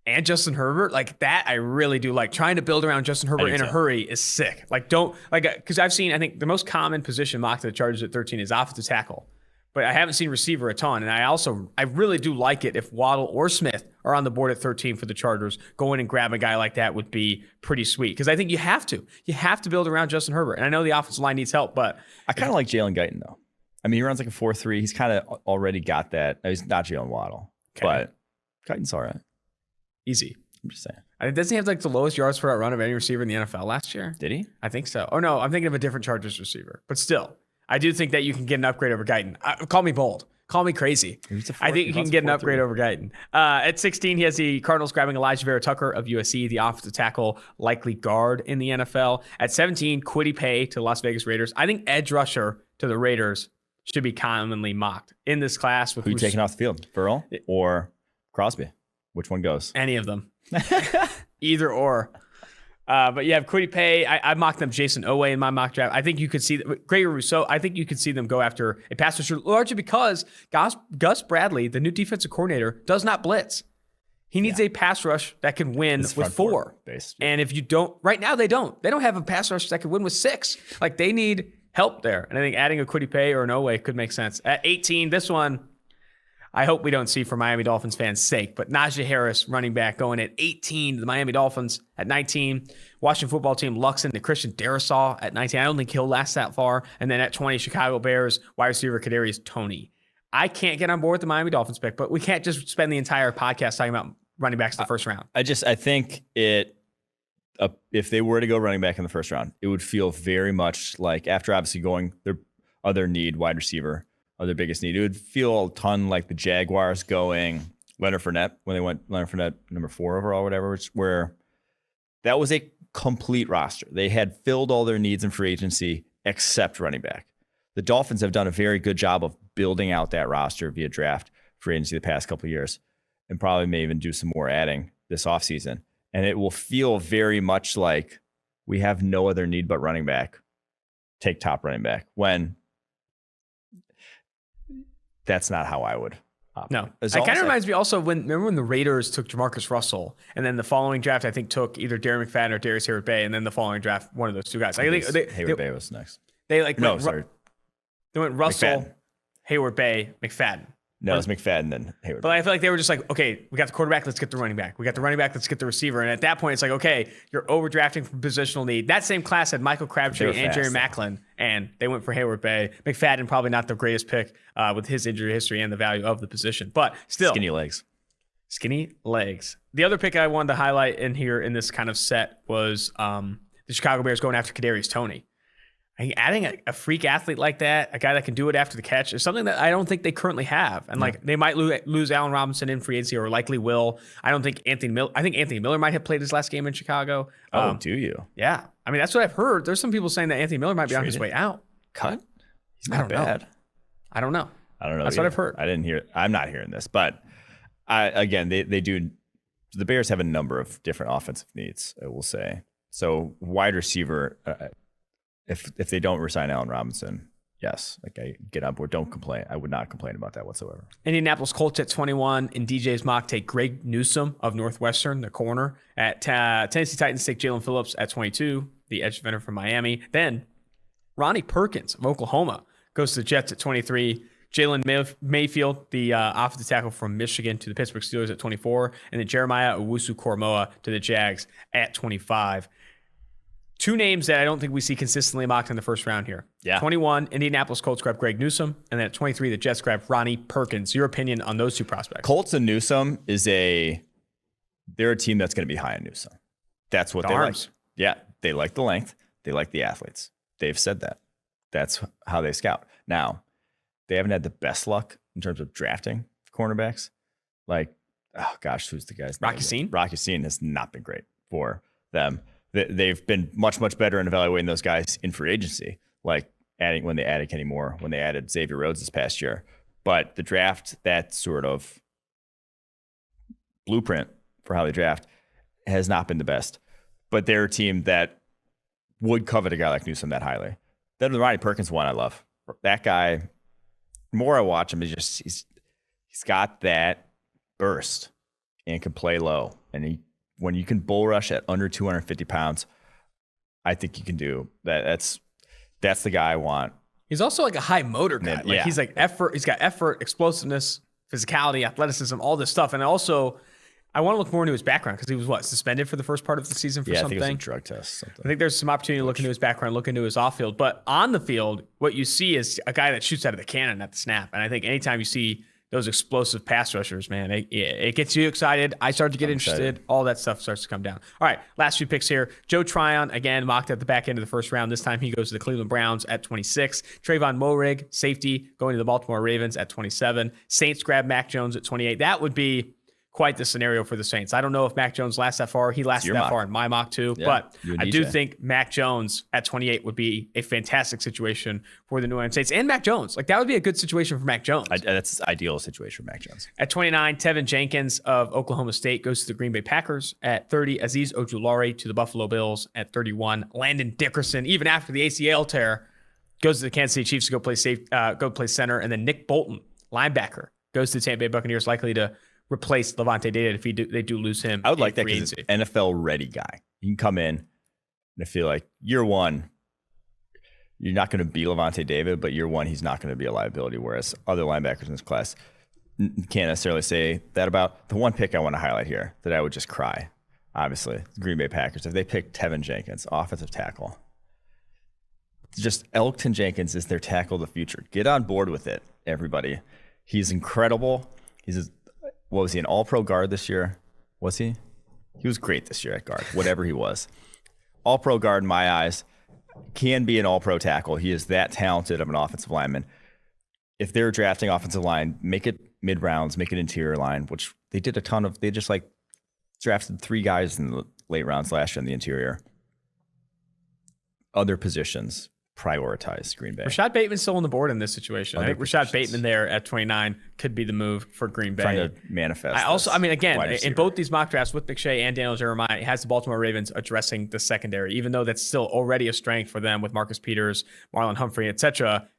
Speaker 2: and Justin Herbert, like that, I really do like. Trying to build around Justin Herbert in a hurry is sick. Like, because I've seen, I think the most common position mocked to the Chargers at 13 is offensive tackle, but I haven't seen receiver a ton. And I really do like it if Waddle or Smith are on the board at 13 for the Chargers. Going and grab a guy like that would be pretty sweet, because I think you have to build around Justin Herbert. And I know the offensive line needs help, but
Speaker 3: I kind of like Jalen Guyton though. I mean, he runs like a 4.3. He's kind of already got that. He's not Jalen Waddle, but Guyton's all right.
Speaker 2: Easy.
Speaker 3: I'm just saying.
Speaker 2: I think, doesn't he have like the lowest yards per out run of any receiver in the NFL last year?
Speaker 3: Did he?
Speaker 2: I think so. Oh no, I'm thinking of a different Chargers receiver. But still, I do think that you can get an upgrade over Guyton. Call me bold. Call me crazy. I think you can get an upgrade over Guyton. At 16, he has the Cardinals grabbing Elijah Vera Tucker of USC, the offensive tackle, likely guard in the NFL. At 17, Kwity Paye to the Las Vegas Raiders. I think edge rusher to the Raiders should be commonly mocked in this class. With
Speaker 3: who you taking off the field, Burrow or Crosby? Which one goes?
Speaker 2: Any of them. Either or. But you have Kwity Paye. I mocked them Jason Oweh in my mock draft. I think you could see Greg Rousseau. I think you could see them go after a pass rusher, largely because Gus Bradley, the new defensive coordinator, does not blitz. He needs a pass rush that can win with 4. And if you don't, right now they don't. They don't have a pass rush that can win with 6. Like, they need help there. And I think adding a Kwity Paye or an Oweh could make sense. At 18, this one, I hope we don't see for Miami Dolphins fans' sake, but Najee Harris, running back, going at 18 to the Miami Dolphins. At 19, Washington football team, Luxon to Christian Darrisaw at 19. I don't think he'll last that far. And then at 20, Chicago Bears, wide receiver Kadarius Toney. I can't get on board with the Miami Dolphins pick, but we can't just spend the entire podcast talking about running backs in the first round.
Speaker 3: I think if they were to go running back in the first round, it would feel very much like, after obviously going their other need, wide receiver, their biggest need, it would feel a ton like the Jaguars going Leonard Fournette when they went Leonard Fournette number 4 overall, whatever, where that was a complete roster. They had filled all their needs in free agency except running back. The Dolphins have done a very good job of building out that roster via draft, free agency the past couple of years, and probably may even do some more adding this offseason. And it will feel very much like we have no other need but running back. Take top running back, when that's not how I would operate.
Speaker 2: No. It kind of reminds me also remember when the Raiders took Jamarcus Russell, and then the following draft I think took either Darren McFadden or Darius Hayward-Bay, and then the following draft one of those two guys.
Speaker 3: Hayward-Bay was next.
Speaker 2: They
Speaker 3: went
Speaker 2: Russell,
Speaker 3: McFadden.
Speaker 2: Hayward-Bay, McFadden.
Speaker 3: No, it was McFadden then Hayward.
Speaker 2: But I feel like they were just like, okay, we got the quarterback, let's get the running back. We got the running back, let's get the receiver. And at that point, it's like, okay, you're overdrafting for positional need. That same class had Michael Crabtree and Jerry Maclin, and they went for Hayward-Bay. McFadden, probably not the greatest pick with his injury history and the value of the position. But still.
Speaker 3: Skinny legs.
Speaker 2: The other pick I wanted to highlight in here in this kind of set was the Chicago Bears going after Kadarius Toney. Adding a freak athlete like that, a guy that can do it after the catch, is something that I don't think they currently have. And they might lose Allen Robinson in free agency, or likely will. I think Anthony Miller might have played his last game in Chicago.
Speaker 3: Do you?
Speaker 2: Yeah. I mean, that's what I've heard. There's some people saying that Anthony Miller might be on his way out.
Speaker 3: Cut? He's not bad.
Speaker 2: I don't know.
Speaker 3: That's
Speaker 2: what I've heard.
Speaker 3: I didn't hear. I'm not hearing this, but they do. The Bears have a number of different offensive needs, I will say. So wide receiver, if they don't resign Allen Robinson, yes, like, I get on board. Don't complain. I would not complain about that whatsoever.
Speaker 2: Indianapolis Colts at 21. In DJ's mock, take Greg Newsome of Northwestern, the corner. At Tennessee Titans, take Jalen Phillips at 22, the edge defender from Miami. Then Ronnie Perkins of Oklahoma goes to the Jets at 23. Jalen Mayfield, the offensive tackle from Michigan, to the Pittsburgh Steelers at 24. And then Jeremiah Owusu-Koramoah to the Jags at 25. Two names that I don't think we see consistently mocked in the first round here.
Speaker 3: Yeah.
Speaker 2: 21, Indianapolis Colts grab Greg Newsome. And then at 23, the Jets grab Ronnie Perkins. Your opinion on those two prospects?
Speaker 3: Colts and Newsome they're a team that's going to be high on Newsome. That's what they like. Yeah. They like the length. They like the athletes. They've said that. That's how they scout. Now, they haven't had the best luck in terms of drafting cornerbacks. Like, oh gosh, who's the guy's name?
Speaker 2: Rocky Sin?
Speaker 3: Rocky Sin has not been great for them. they've been much, much better in evaluating those guys in free agency, like when they added Kenny Moore, when they added Xavier Rhodes this past year. But the draft, that sort of blueprint for how they draft, has not been the best. But they're a team that would covet a guy like Newsome that highly. Then the Ronnie Perkins one I love. That guy, the more I watch him, he's got that burst and can play low. And when you can bull rush at under 250 pounds, I think you can do that. That's the guy I want.
Speaker 2: He's also like a high motor guy.
Speaker 3: Yeah.
Speaker 2: He's like effort. He's got effort, explosiveness, physicality, athleticism, all this stuff. And also, I want to look more into his background because he was suspended for the first part of the season for something.
Speaker 3: I think it was a drug test.
Speaker 2: I think there's some opportunity to look into his background, look into his off field. But on the field, what you see is a guy that shoots out of the cannon at the snap. And I think anytime you see those explosive pass rushers, man, it gets you excited. I start to get interested. All that stuff starts to come down. All right, last few picks here. Joe Tryon, again, mocked at the back end of the first round. This time he goes to the Cleveland Browns at 26. Trevon Moehrig, safety, going to the Baltimore Ravens at 27. Saints grab Mac Jones at 28. That would be quite the scenario for the Saints. I don't know if Mac Jones lasts that far. He lasted that far in my mock too, but I do think Mac Jones at 28 would be a fantastic situation for the New Orleans Saints and Mac Jones. Like that would be a good situation for Mac Jones.
Speaker 3: That's an ideal situation for Mac Jones.
Speaker 2: At 29, Tevin Jenkins of Oklahoma State goes to the Green Bay Packers. At 30, Azeez Ojulari to the Buffalo Bills. At 31, Landon Dickerson, even after the ACL tear, goes to the Kansas City Chiefs to go play center. And then Nick Bolton, linebacker, goes to the Tampa Bay Buccaneers, likely to replace Levante David if they do lose him.
Speaker 3: I would like that because he's an NFL ready guy. You can come in and I feel like year one, you're not going to be Levante David, but year one, he's not going to be a liability. Whereas other linebackers in this class can't necessarily say that about. The one pick I want to highlight here that I would just cry, obviously, the Green Bay Packers. If they pick Tevin Jenkins, offensive tackle, just Elkton Jenkins is their tackle of the future. Get on board with it, everybody. He's incredible. What was he, an all-pro guard this year? Was he? He was great this year at guard, whatever he was. All-pro guard in my eyes, can be an all-pro tackle. He is that talented of an offensive lineman. If they're drafting offensive line, make it mid-rounds, make it interior line, which they did a ton of. They just drafted 3 guys in the late rounds last year in the interior. Other positions, prioritize Green Bay.
Speaker 2: Rashad Bateman's still on the board in this situation. I think Rashad Bateman there at 29 could be the move for Green Bay.
Speaker 3: Trying to manifest.
Speaker 2: Again, in both these mock drafts with McShay and Daniel Jeremiah, it has the Baltimore Ravens addressing the secondary, even though that's still already a strength for them with Marcus Peters, Marlon Humphrey, etc.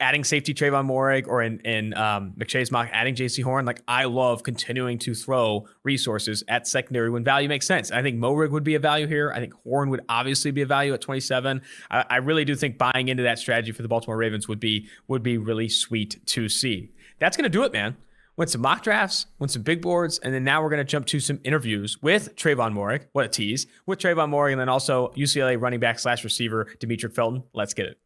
Speaker 2: Adding safety Trevon Moehrig, or in McShay's mock, adding J.C. Horn. Like, I love continuing to throw resources at secondary when value makes sense. I think Moehrig would be a value here. I think Horn would obviously be a value at 27. I really do think buying into that strategy for the Baltimore Ravens would be really sweet to see. That's going to do it, man. Went some mock drafts, went some big boards, and then now we're going to jump to some interviews with Trevon Moehrig. What a tease. With Trevon Moehrig, and then also UCLA running back / receiver Demetric Felton. Let's get it.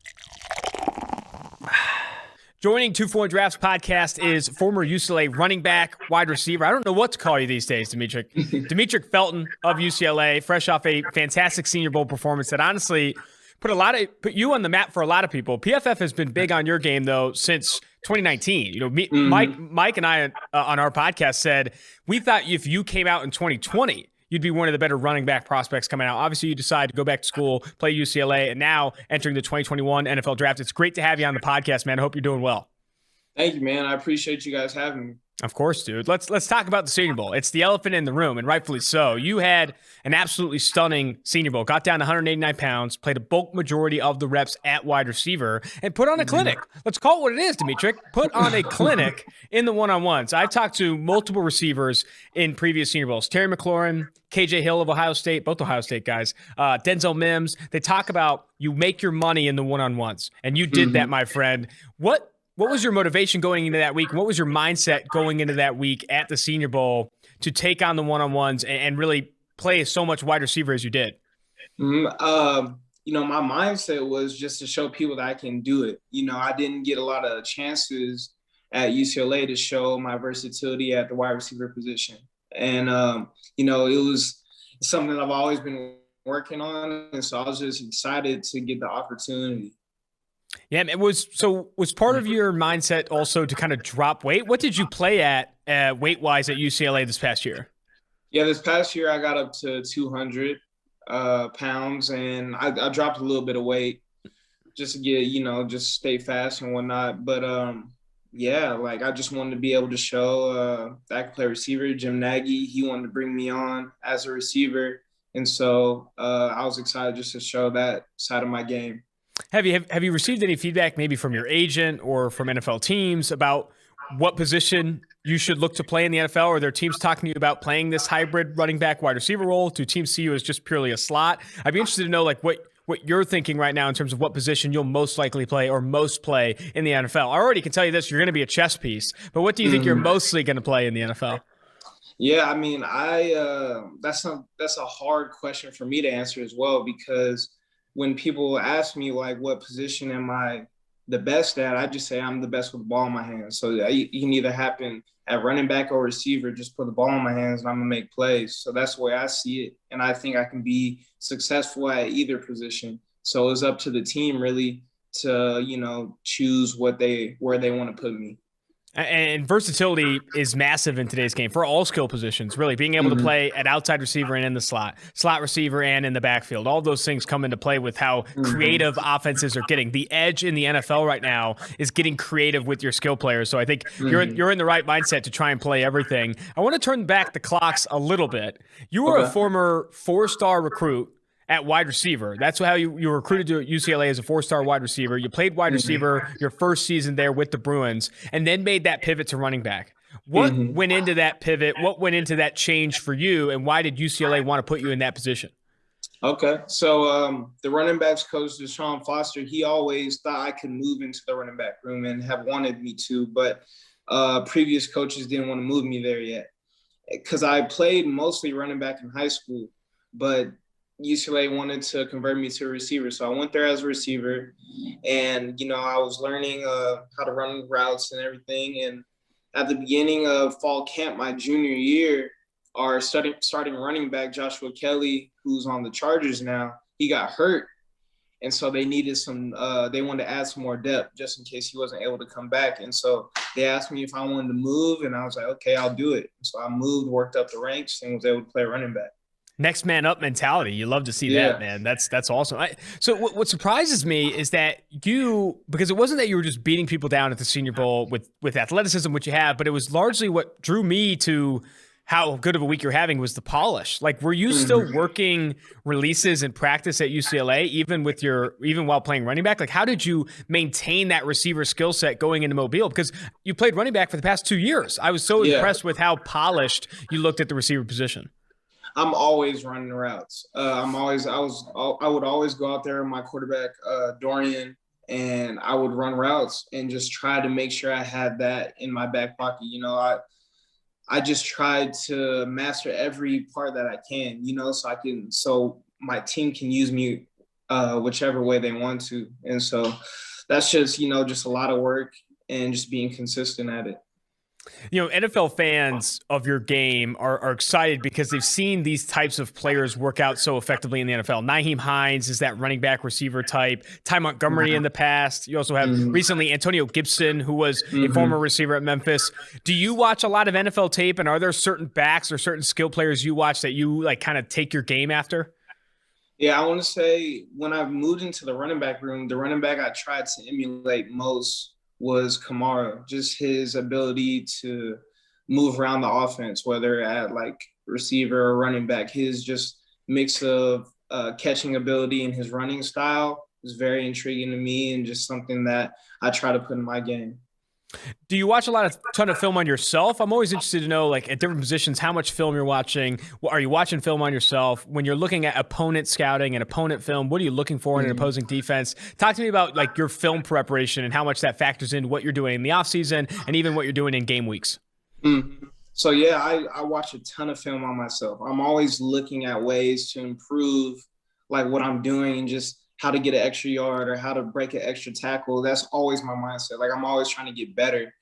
Speaker 2: Joining 2-for-1 Drafts podcast is former UCLA running back, wide receiver. I don't know what to call you these days, Demetric. Demetric Felton of UCLA, fresh off a fantastic Senior Bowl performance that honestly put you on the map for a lot of people. PFF has been big on your game though since 2019. You know, Mike and I on our podcast said we thought if you came out in 2020, you'd be one of the better running back prospects coming out. Obviously, you decide to go back to school, play UCLA, and now entering the 2021 NFL draft. It's great to have you on the podcast, man. I hope you're doing well.
Speaker 5: Thank you, man. I appreciate you guys having me.
Speaker 2: Of course, dude. Let's talk about the Senior Bowl. It's the elephant in the room, and rightfully so. You had an absolutely stunning Senior Bowl. Got down to 189 pounds, played a bulk majority of the reps at wide receiver, and put on a clinic. Let's call it what it is, Demetric. Put on a clinic in the one-on-ones. I've talked to multiple receivers in previous Senior Bowls. Terry McLaurin, KJ Hill of Ohio State, both Ohio State guys, Denzel Mims. They talk about you make your money in the one-on-ones, and you did that, my friend. What was your motivation going into that week? What was your mindset going into that week at the Senior Bowl to take on the one-on-ones and really play so much wide receiver as you did?
Speaker 5: My mindset was just to show people that I can do it. You know, I didn't get a lot of chances at UCLA to show my versatility at the wide receiver position. And, it was something that I've always been working on. And so I was just excited to get the opportunity.
Speaker 2: Yeah, was part of your mindset also to kind of drop weight? What did you play at weight-wise at UCLA this past year?
Speaker 5: Yeah, this past year I got up to 200. pounds, and I dropped a little bit of weight just to get, just stay fast and whatnot. But yeah, like I just wanted to be able to show that I could play receiver. Jim Nagy, he wanted to bring me on as a receiver. And so I was excited just to show that side of my game.
Speaker 2: Have you received any feedback maybe from your agent or from NFL teams about what position you should look to play in the NFL? Or are there teams talking to you about playing this hybrid running back wide receiver role? Do teams see you as just purely a slot? I'd be interested to know like what you're thinking right now in terms of what position you'll most likely play or most play in the NFL. I already can tell you this, you're going to be a chess piece, but what do you think you're mostly going to play in the NFL?
Speaker 5: Yeah, I mean, that's a hard question for me to answer as well, because when people ask me like what position am I the best at, I just say I'm the best with the ball in my hands. So you can either happen at running back or receiver, just put the ball in my hands and I'm gonna make plays. So that's the way I see it, and I think I can be successful at either position. So it's up to the team really to choose where they want to put me.
Speaker 2: And versatility is massive in today's game for all skill positions, really. Being able to play at outside receiver and in the slot receiver and in the backfield. All those things come into play with how creative offenses are getting. The edge in the NFL right now is getting creative with your skill players. So I think you're in the right mindset to try and play everything. I want to turn back the clocks a little bit. You were a former 4-star recruit at wide receiver. That's how you were recruited to UCLA as a 4-star wide receiver. You played wide receiver your first season there with the Bruins and then made that pivot to running back. What went into that pivot? What went into that change for you, and why did UCLA want to put you in that position?
Speaker 5: Okay, so the running backs coach, Deshaun Foster, he always thought I could move into the running back room and have wanted me to, but previous coaches didn't want to move me there yet because I played mostly running back in high school, but UCLA wanted to convert me to a receiver. So I went there as a receiver, and, I was learning how to run routes and everything. And at the beginning of fall camp, my junior year, our starting running back, Joshua Kelly, who's on the Chargers now, he got hurt. And so they needed they wanted to add some more depth just in case he wasn't able to come back. And so they asked me if I wanted to move, and I was like, okay, I'll do it. So I moved, worked up the ranks, and was able to play running back.
Speaker 2: Next man up mentality. You love to see that, man. That's awesome. So what surprises me is that because it wasn't that you were just beating people down at the Senior Bowl with athleticism, which you have, but it was largely what drew me to how good of a week you're having was the polish. Like, were you still working releases in practice at UCLA, even while playing running back? Like, how did you maintain that receiver skill set going into Mobile? Because you played running back for the past 2 years. I was so impressed with how polished you looked at the receiver position.
Speaker 5: I'm always running routes. I would always go out there with my quarterback, Dorian, and I would run routes and just try to make sure I had that in my back pocket. I just tried to master every part that I can, so my team can use me whichever way they want to. And so that's just, just a lot of work and just being consistent at it.
Speaker 2: NFL fans of your game are excited because they've seen these types of players work out so effectively in the NFL. Nyheim Hines is that running back receiver type. Ty Montgomery in the past. You also have recently Antonio Gibson, who was a former receiver at Memphis. Do you watch a lot of NFL tape, and are there certain backs or certain skill players you watch that you like kind of take your game after?
Speaker 5: Yeah, I want to say when I moved into the running back room, the running back I tried to emulate most was Kamara, just his ability to move around the offense, whether at like receiver or running back. His just mix of catching ability and his running style is very intriguing to me and just something that I try to put in my game.
Speaker 2: Do you watch a ton of film on yourself? I'm always interested to know, like, at different positions, how much film you're watching. Are you watching film on yourself? When you're looking at opponent scouting and opponent film, what are you looking for in an opposing defense? Talk to me about, like, your film preparation and how much that factors into what you're doing in the offseason and even what you're doing in game weeks.
Speaker 5: So, yeah, I watch a ton of film on myself. I'm always looking at ways to improve, like, what I'm doing and just how to get an extra yard or how to break an extra tackle. That's always my mindset. Like, I'm always trying to get better.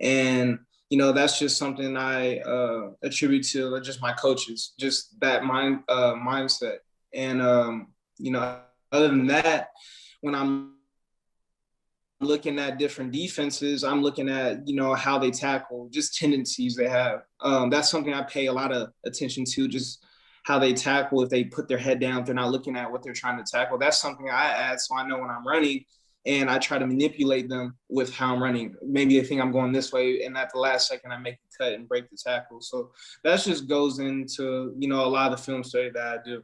Speaker 5: And, that's just something I attribute to just my coaches, just that mindset. And, other than that, when I'm looking at different defenses, I'm looking at, how they tackle, just tendencies they have. That's something I pay a lot of attention to, just how they tackle, if they put their head down, if they're not looking at what they're trying to tackle. That's something I add so I know when I'm running, and I try to manipulate them with how I'm running. Maybe they think I'm going this way, and at the last second, I make a cut and break the tackle. So that just goes into, a lot of the film study that I do.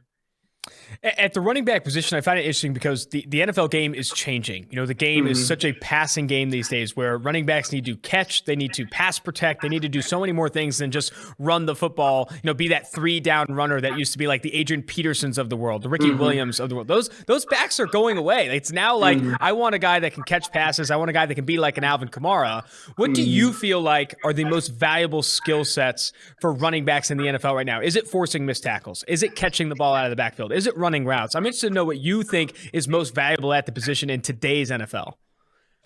Speaker 2: At the running back position, I find it interesting because the NFL game is changing. The game is such a passing game these days where running backs need to catch, they need to pass protect, they need to do so many more things than just run the football, be that 3-down runner that used to be like the Adrian Petersons of the world, the Ricky Williams of the world. Those backs are going away. It's now like, I want a guy that can catch passes. I want a guy that can be like an Alvin Kamara. What do you feel like are the most valuable skill sets for running backs in the NFL right now? Is it forcing missed tackles? Is it catching the ball out of the backfield? Is it running routes? I'm interested to know what you think is most valuable at the position in today's NFL.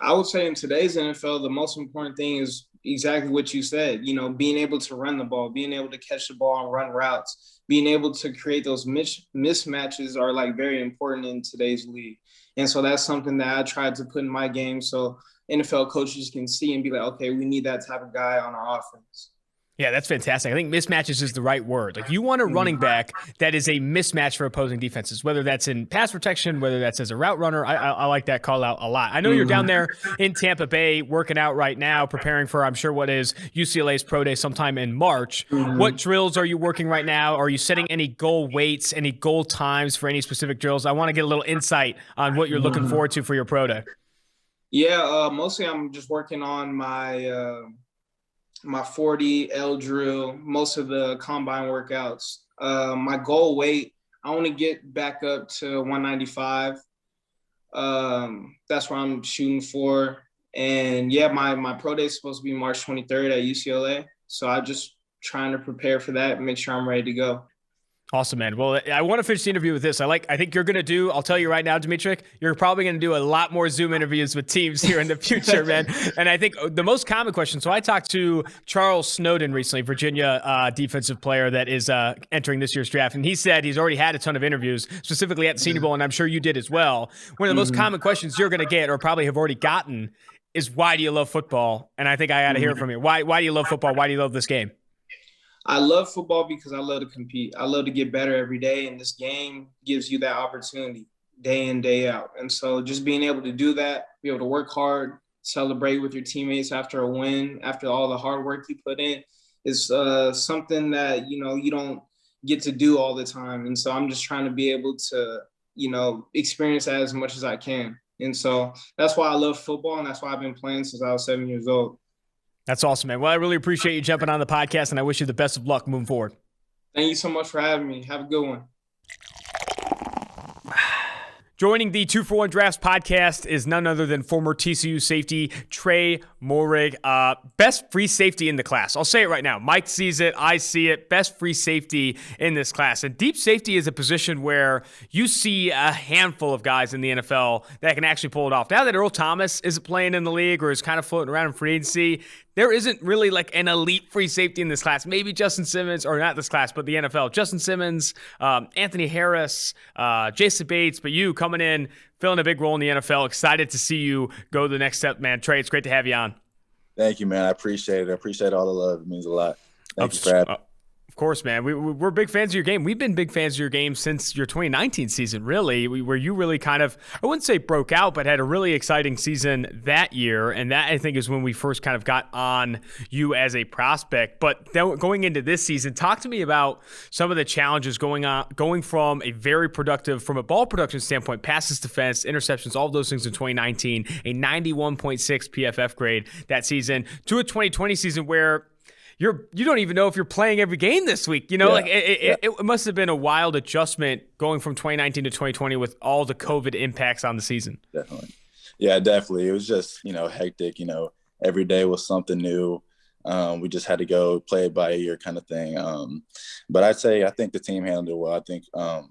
Speaker 5: I would say in today's NFL, the most important thing is exactly what you said, being able to run the ball, being able to catch the ball and run routes, being able to create those mismatches are like very important in today's league. And so that's something that I tried to put in my game so NFL coaches can see and be like, okay, we need that type of guy on our offense.
Speaker 2: Yeah, that's fantastic. I think mismatches is the right word. Like, you want a running back that is a mismatch for opposing defenses, whether that's in pass protection, whether that's as a route runner. I like that call out a lot. I know you're down there in Tampa Bay working out right now, preparing for, I'm sure, what is UCLA's Pro Day sometime in March. What drills are you working right now? Are you setting any goal weights, any goal times for any specific drills? I want to get a little insight on what you're looking forward to for your Pro Day.
Speaker 5: Yeah, mostly I'm just working on my 40 L drill, most of the combine workouts. My goal weight, I want to get back up to 195. That's what I'm shooting for. And yeah, my pro day is supposed to be March 23rd at UCLA. So I'm just trying to prepare for that and make sure I'm ready to go.
Speaker 2: Awesome, man. Well, I want to finish the interview with this. I think you're going to do, I'll tell you right now, Demetric, you're probably going to do a lot more Zoom interviews with teams here in the future, man. And I think the most common question, so I talked to Charles Snowden recently, Virginia defensive player that is entering this year's draft. And he said he's already had a ton of interviews, specifically at the Senior Bowl, and I'm sure you did as well. One of the most common questions you're going to get, or probably have already gotten, is why do you love football? And I think I got to hear from you. Why do you love football? Why do you love this game?
Speaker 5: I love football because I love to compete. I love to get better every day, and this game gives you that opportunity day in, day out. And so just being able to do that, be able to work hard, celebrate with your teammates after a win, after all the hard work you put in, is something that, you don't get to do all the time. And so I'm just trying to be able to, experience that as much as I can. And so that's why I love football, and that's why I've been playing since I was 7 years old.
Speaker 2: That's awesome, man. Well, I really appreciate you jumping on the podcast, and I wish you the best of luck moving forward.
Speaker 5: Thank you so much for having me. Have a good one.
Speaker 2: Joining the 2-for-1 Drafts podcast is none other than former TCU safety Tre Moerhig. Best free safety in the class. I'll say it right now. Mike sees it. I see it. Best free safety in this class. And deep safety is a position where you see a handful of guys in the NFL that can actually pull it off. Now that Earl Thomas isn't playing in the league or is kind of floating around in free agency, there isn't really like an elite free safety in this class. Maybe Justin Simmons, or not this class, but the NFL. Justin Simmons, Anthony Harris, Jason Bates, but you coming in, filling a big role in the NFL. Excited to see you go the next step, man. Tre, it's great to have you on.
Speaker 6: Thank you, man. I appreciate it. I appreciate all the love. It means a lot. Thank you for having me.
Speaker 2: Of course, man. We're big fans of your game. We've been big fans of your game since your 2019 season, really, where you really kind of, I wouldn't say broke out, but had a really exciting season that year. And that, I think, is when we first kind of got on you as a prospect. But then going into this season, talk to me about some of the challenges going from a very productive, from a ball production standpoint, passes defense, interceptions, all of those things in 2019, a 91.6 PFF grade that season, to a 2020 season where you don't even know if you're playing every game this week. It must have been a wild adjustment going from 2019 to 2020 with all the COVID impacts on the season.
Speaker 6: Definitely. Yeah, definitely. It was just, hectic. Every day was something new. We just had to go play it by ear kind of thing. But I think the team handled it well. I think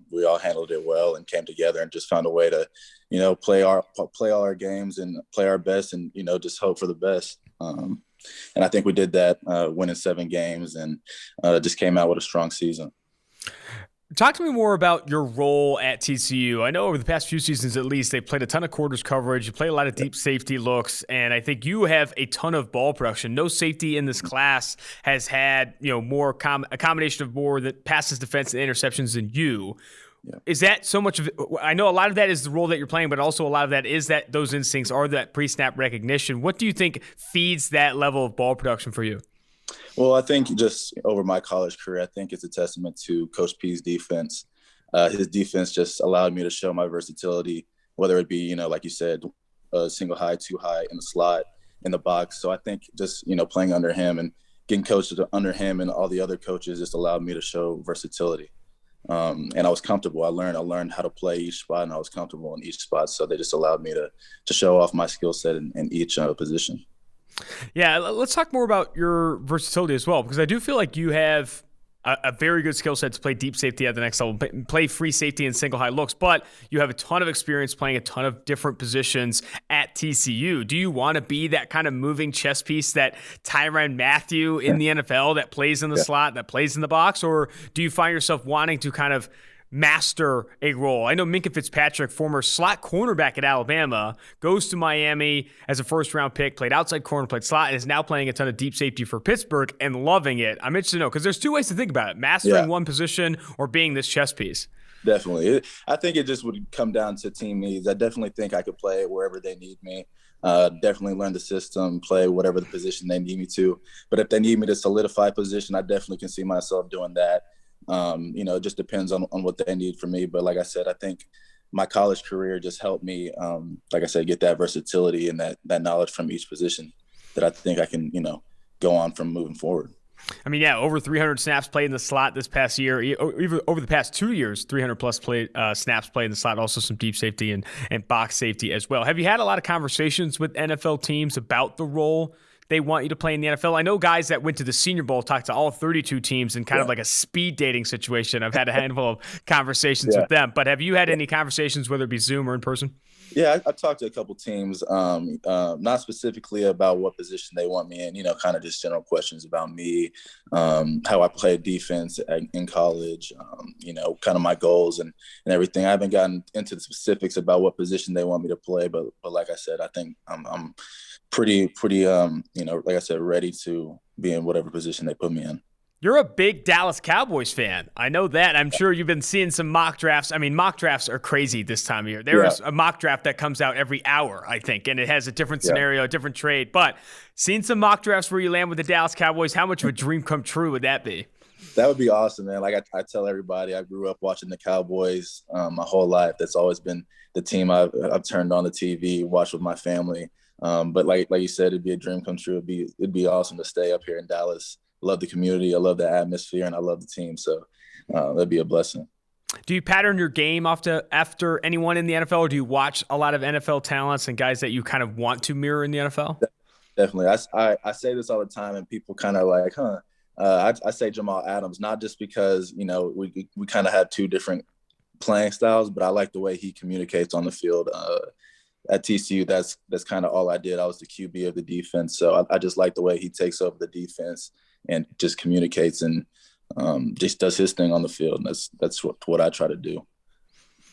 Speaker 6: we all handled it well and came together and just found a way to, play all our games and play our best and, just hope for the best. And I think we did that, winning 7 games, and just came out with a strong season.
Speaker 2: Talk to me more about your role at TCU. I know over the past few seasons, at least, they've played a ton of quarters coverage. You play a lot of deep safety looks, and I think you have a ton of ball production. No safety in this class has had, more a combination of more that passes defense and interceptions than you. Yeah. Is that so much of it? I know a lot of that is the role that you're playing, but also a lot of that is that those instincts are that pre-snap recognition. What do you think feeds that level of ball production for you?
Speaker 6: Well, I think just over my college career, I think it's a testament to Coach P's defense. His defense just allowed me to show my versatility, whether it be, like you said, single high, two high in the slot, in the box. So I think just, playing under him and getting coached under him and all the other coaches just allowed me to show versatility. And I was comfortable. I learned how to play each spot, and I was comfortable in each spot. So they just allowed me to show off my skill set in each position.
Speaker 2: Yeah, let's talk more about your versatility as well, because I do feel like you have a very good skill set to play deep safety at the next level, play free safety and single high looks, but you have a ton of experience playing a ton of different positions at TCU. Do you want to be that kind of moving chess piece, that Tyrann Mathieu in the NFL that plays in the slot, that plays in the box, or do you find yourself wanting to kind of master a role? I know Minkah Fitzpatrick, former slot cornerback at Alabama, goes to Miami as a first-round pick, played outside corner, played slot, and is now playing a ton of deep safety for Pittsburgh and loving it. I'm interested to know, because there's two ways to think about it: mastering one position or being this chess piece.
Speaker 6: Definitely. I think it just would come down to team needs. I definitely think I could play wherever they need me. Definitely learn the system, play whatever the position they need me to. But if they need me to solidify position, I definitely can see myself doing that. It just depends on what they need from me. But like I said, I think my college career just helped me, like I said, get that versatility and that knowledge from each position that I think I can, go on from moving forward.
Speaker 2: I mean, over 300 snaps played in the slot this past year. Even over the past 2 years, 300 plus snaps played in the slot. Also some deep safety and box safety as well. Have you had a lot of conversations with NFL teams about the role they want you to play in the NFL? I know guys that went to the Senior Bowl talked to all 32 teams in kind of like a speed dating situation. I've had a handful of conversations with them, but have you had any conversations, whether it be Zoom or in person?
Speaker 6: Yeah, I talked to a couple teams, not specifically about what position they want me in, kind of just general questions about me, how I played defense in college, kind of my goals and everything. I haven't gotten into the specifics about what position they want me to play, but like I said, I think I'm pretty, like I said, ready to be in whatever position they put me in.
Speaker 2: You're a big Dallas Cowboys fan. I know that. I'm sure you've been seeing some mock drafts. I mean, mock drafts are crazy this time of year. There is a mock draft that comes out every hour, I think, and it has a different scenario, a different trade. But seeing some mock drafts where you land with the Dallas Cowboys, how much of a dream come true would that be?
Speaker 6: That would be awesome, man. Like I tell everybody, I grew up watching the Cowboys my whole life. That's always been the team I've turned on the TV, watched with my family. But like you said, it'd be a dream come true. It'd be awesome to stay up here in Dallas. I love the community. I love the atmosphere, and I love the team. So that'd be a blessing.
Speaker 2: Do you pattern your game after anyone in the NFL, or do you watch a lot of NFL talents and guys that you kind of want to mirror in the NFL?
Speaker 6: Definitely. I say this all the time, and people kind of like, I say Jamal Adams, not just because, we kind of have two different playing styles, but I like the way he communicates on the field. At TCU, that's kind of all I did. I was the QB of the defense. So I just like the way he takes over the defense and just communicates and just does his thing on the field. And that's what I try to do.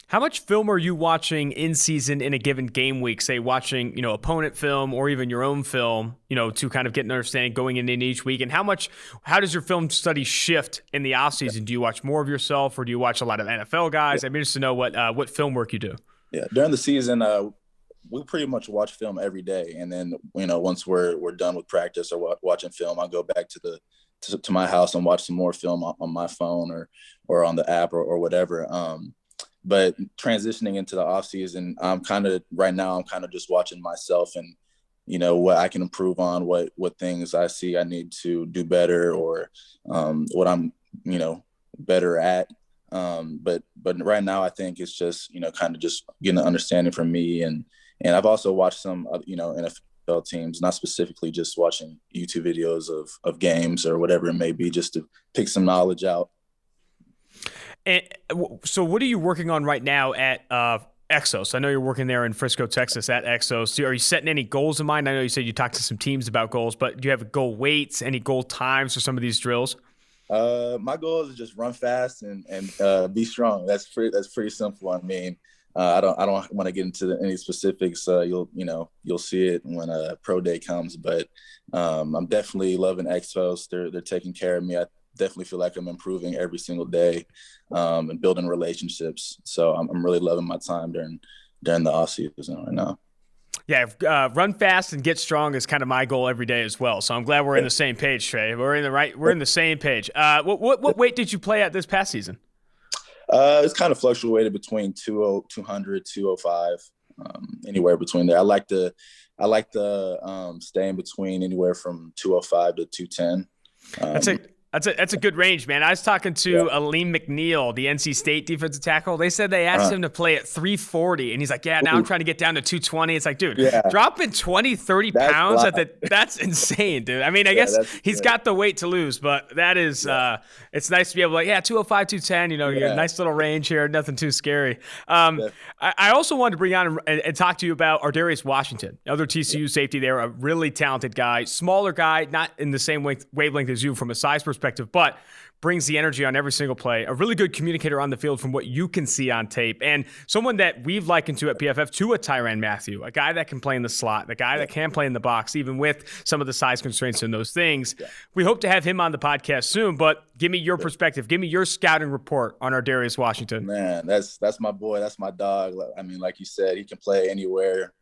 Speaker 2: How much film are you watching in season in a given game week? Say watching, opponent film or even your own film, to kind of get an understanding going in each week. And how does your film study shift in the offseason? Do you watch more of yourself, or do you watch a lot of NFL guys? I'm interested to know what film work you do. Yeah,
Speaker 6: during the season, we pretty much watch film every day. And then, once we're done with practice or watching film, I'll go back to my house and watch some more film on my phone or on the app or whatever. But transitioning into the off season, right now I'm just watching myself and, what I can improve on, what things I see I need to do better, or what I'm, better at. But right now I think it's just, kind of just getting an understanding from me. And I've also watched some, NFL teams, not specifically just watching YouTube videos of games or whatever it may be, just to pick some knowledge out.
Speaker 2: And so what are you working on right now at Exos? I know you're working there in Frisco, Texas at Exos. Are you setting any goals in mind? I know you said you talked to some teams about goals, but do you have goal weights, any goal times for some of these drills?
Speaker 6: My goal is to just run fast and be strong. That's pretty simple. I mean, I don't want to get into any specifics. You'll see it when pro day comes. But I'm definitely loving Expos. They're taking care of me. I definitely feel like I'm improving every single day and building relationships. So I'm really loving my time during the off season right now.
Speaker 2: Yeah, run fast and get strong is kind of my goal every day as well. So I'm glad we're in the same page, Trey. We're in the same page. What weight did you play at this past season?
Speaker 6: It's kind of fluctuated between 200, 205, anywhere between there. I like to stay in between anywhere from 205 to 210.
Speaker 2: That's a good range, man. I was talking to Aleem McNeil, the NC State defensive tackle. They said they asked him to play at 340, and he's like, yeah, now I'm trying to get down to 220. It's like, dude, dropping 20, 30 pounds that's insane, dude. I mean, I guess he's got the weight to lose, but that is it's nice to be able to, 205, 210, you got a nice little range here, nothing too scary. I also wanted to bring on and talk to you about Ardarius Washington, another TCU safety there, a really talented guy, smaller guy, not in the same wavelength as you from a size perspective, but brings the energy on every single play. A really good communicator on the field from what you can see on tape. And someone that we've likened to at PFF to a Tyrann Mathieu, a guy that can play in the slot, the guy that can play in the box, even with some of the size constraints and those things. Yeah. We hope to have him on the podcast soon, but give me your perspective. Give me your scouting report on Ardarius Washington.
Speaker 6: Man, that's my boy. That's my dog. I mean, like you said, he can play anywhere,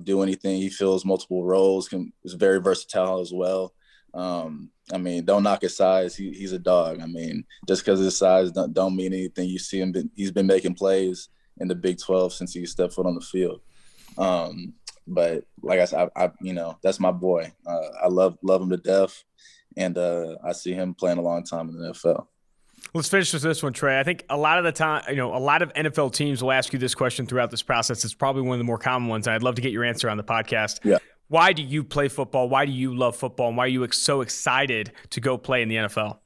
Speaker 6: do anything. He fills multiple roles, is very versatile as well. I mean, don't knock his size. He's a dog. I mean, just because of his size don't mean anything. You see him, he's been making plays in the Big 12 since he stepped foot on the field. But like I said, that's my boy. I love him to death, and I see him playing a long time in the NFL.
Speaker 2: Let's finish with this one, Trey. I think a lot of the time, a lot of NFL teams will ask you this question throughout this process. It's probably one of the more common ones, and I'd love to get your answer on the podcast. Yeah. Why do you play football? Why do you love football? And why are you so excited to go play in the NFL?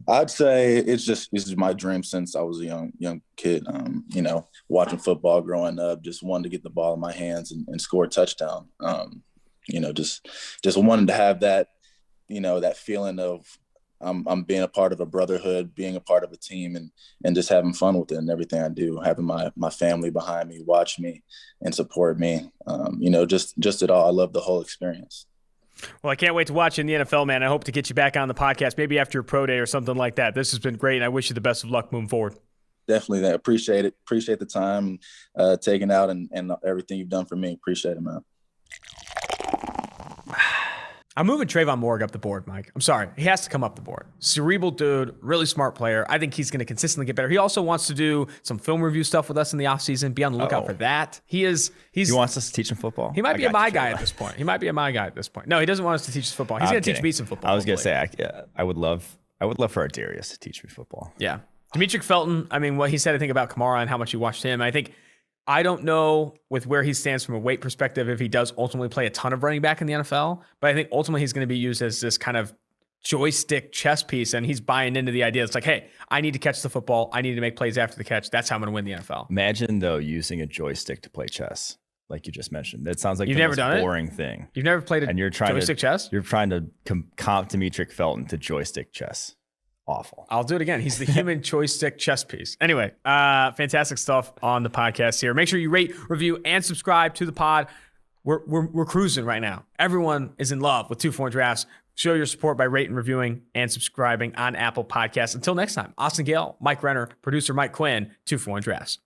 Speaker 6: I'd say it's just my dream since I was a young kid. Watching football growing up, just wanted to get the ball in my hands and score a touchdown. Just wanted to have that, that feeling of I'm being a part of a brotherhood, being a part of a team, and just having fun with it and everything I do. Having my family behind me, watch me, and support me. Just it all. I love the whole experience.
Speaker 2: Well, I can't wait to watch you in the NFL, man. I hope to get you back on the podcast, maybe after your pro day or something like that. This has been great, and I wish you the best of luck moving forward.
Speaker 6: Definitely. I appreciate it. Appreciate the time taking out and everything you've done for me. Appreciate it, man.
Speaker 2: I'm moving Trevon Moehrig up the board, Mike. I'm sorry. He has to come up the board. Cerebral dude, really smart player. I think he's going to consistently get better. He also wants to do some film review stuff with us in the offseason. Be on the lookout for that. He
Speaker 3: wants us to teach him football?
Speaker 2: He might be my guy at this point. No, he doesn't want us to teach us football. He's going to teach me some football.
Speaker 3: I was going to say, I would love for Ardarius to teach me football.
Speaker 2: Yeah. Demetric Felton, I mean, what he said, I think, about Kamara and how much he watched him. I don't know with where he stands from a weight perspective if he does ultimately play a ton of running back in the NFL, but I think ultimately he's going to be used as this kind of joystick chess piece, and he's buying into the idea. It's like, hey, I need to catch the football. I need to make plays after the catch. That's how I'm going to win the NFL.
Speaker 3: Imagine, though, using a joystick to play chess, like you just mentioned. That sounds like
Speaker 2: You've
Speaker 3: the
Speaker 2: never
Speaker 3: most
Speaker 2: done
Speaker 3: boring thing.
Speaker 2: You've never played joystick chess?
Speaker 3: You're trying to comp Demetric Felton to joystick chess. Awful.
Speaker 2: I'll do it again. He's the human joystick chess piece. Anyway, fantastic stuff on the podcast here. Make sure you rate, review, and subscribe to the pod. We're cruising right now. Everyone is in love with 2-for-1 Drafts. Show your support by rating, reviewing, and subscribing on Apple Podcasts. Until next time, Austin Gayle, Mike Renner, producer Mike Quinn, 2-for-1 Drafts.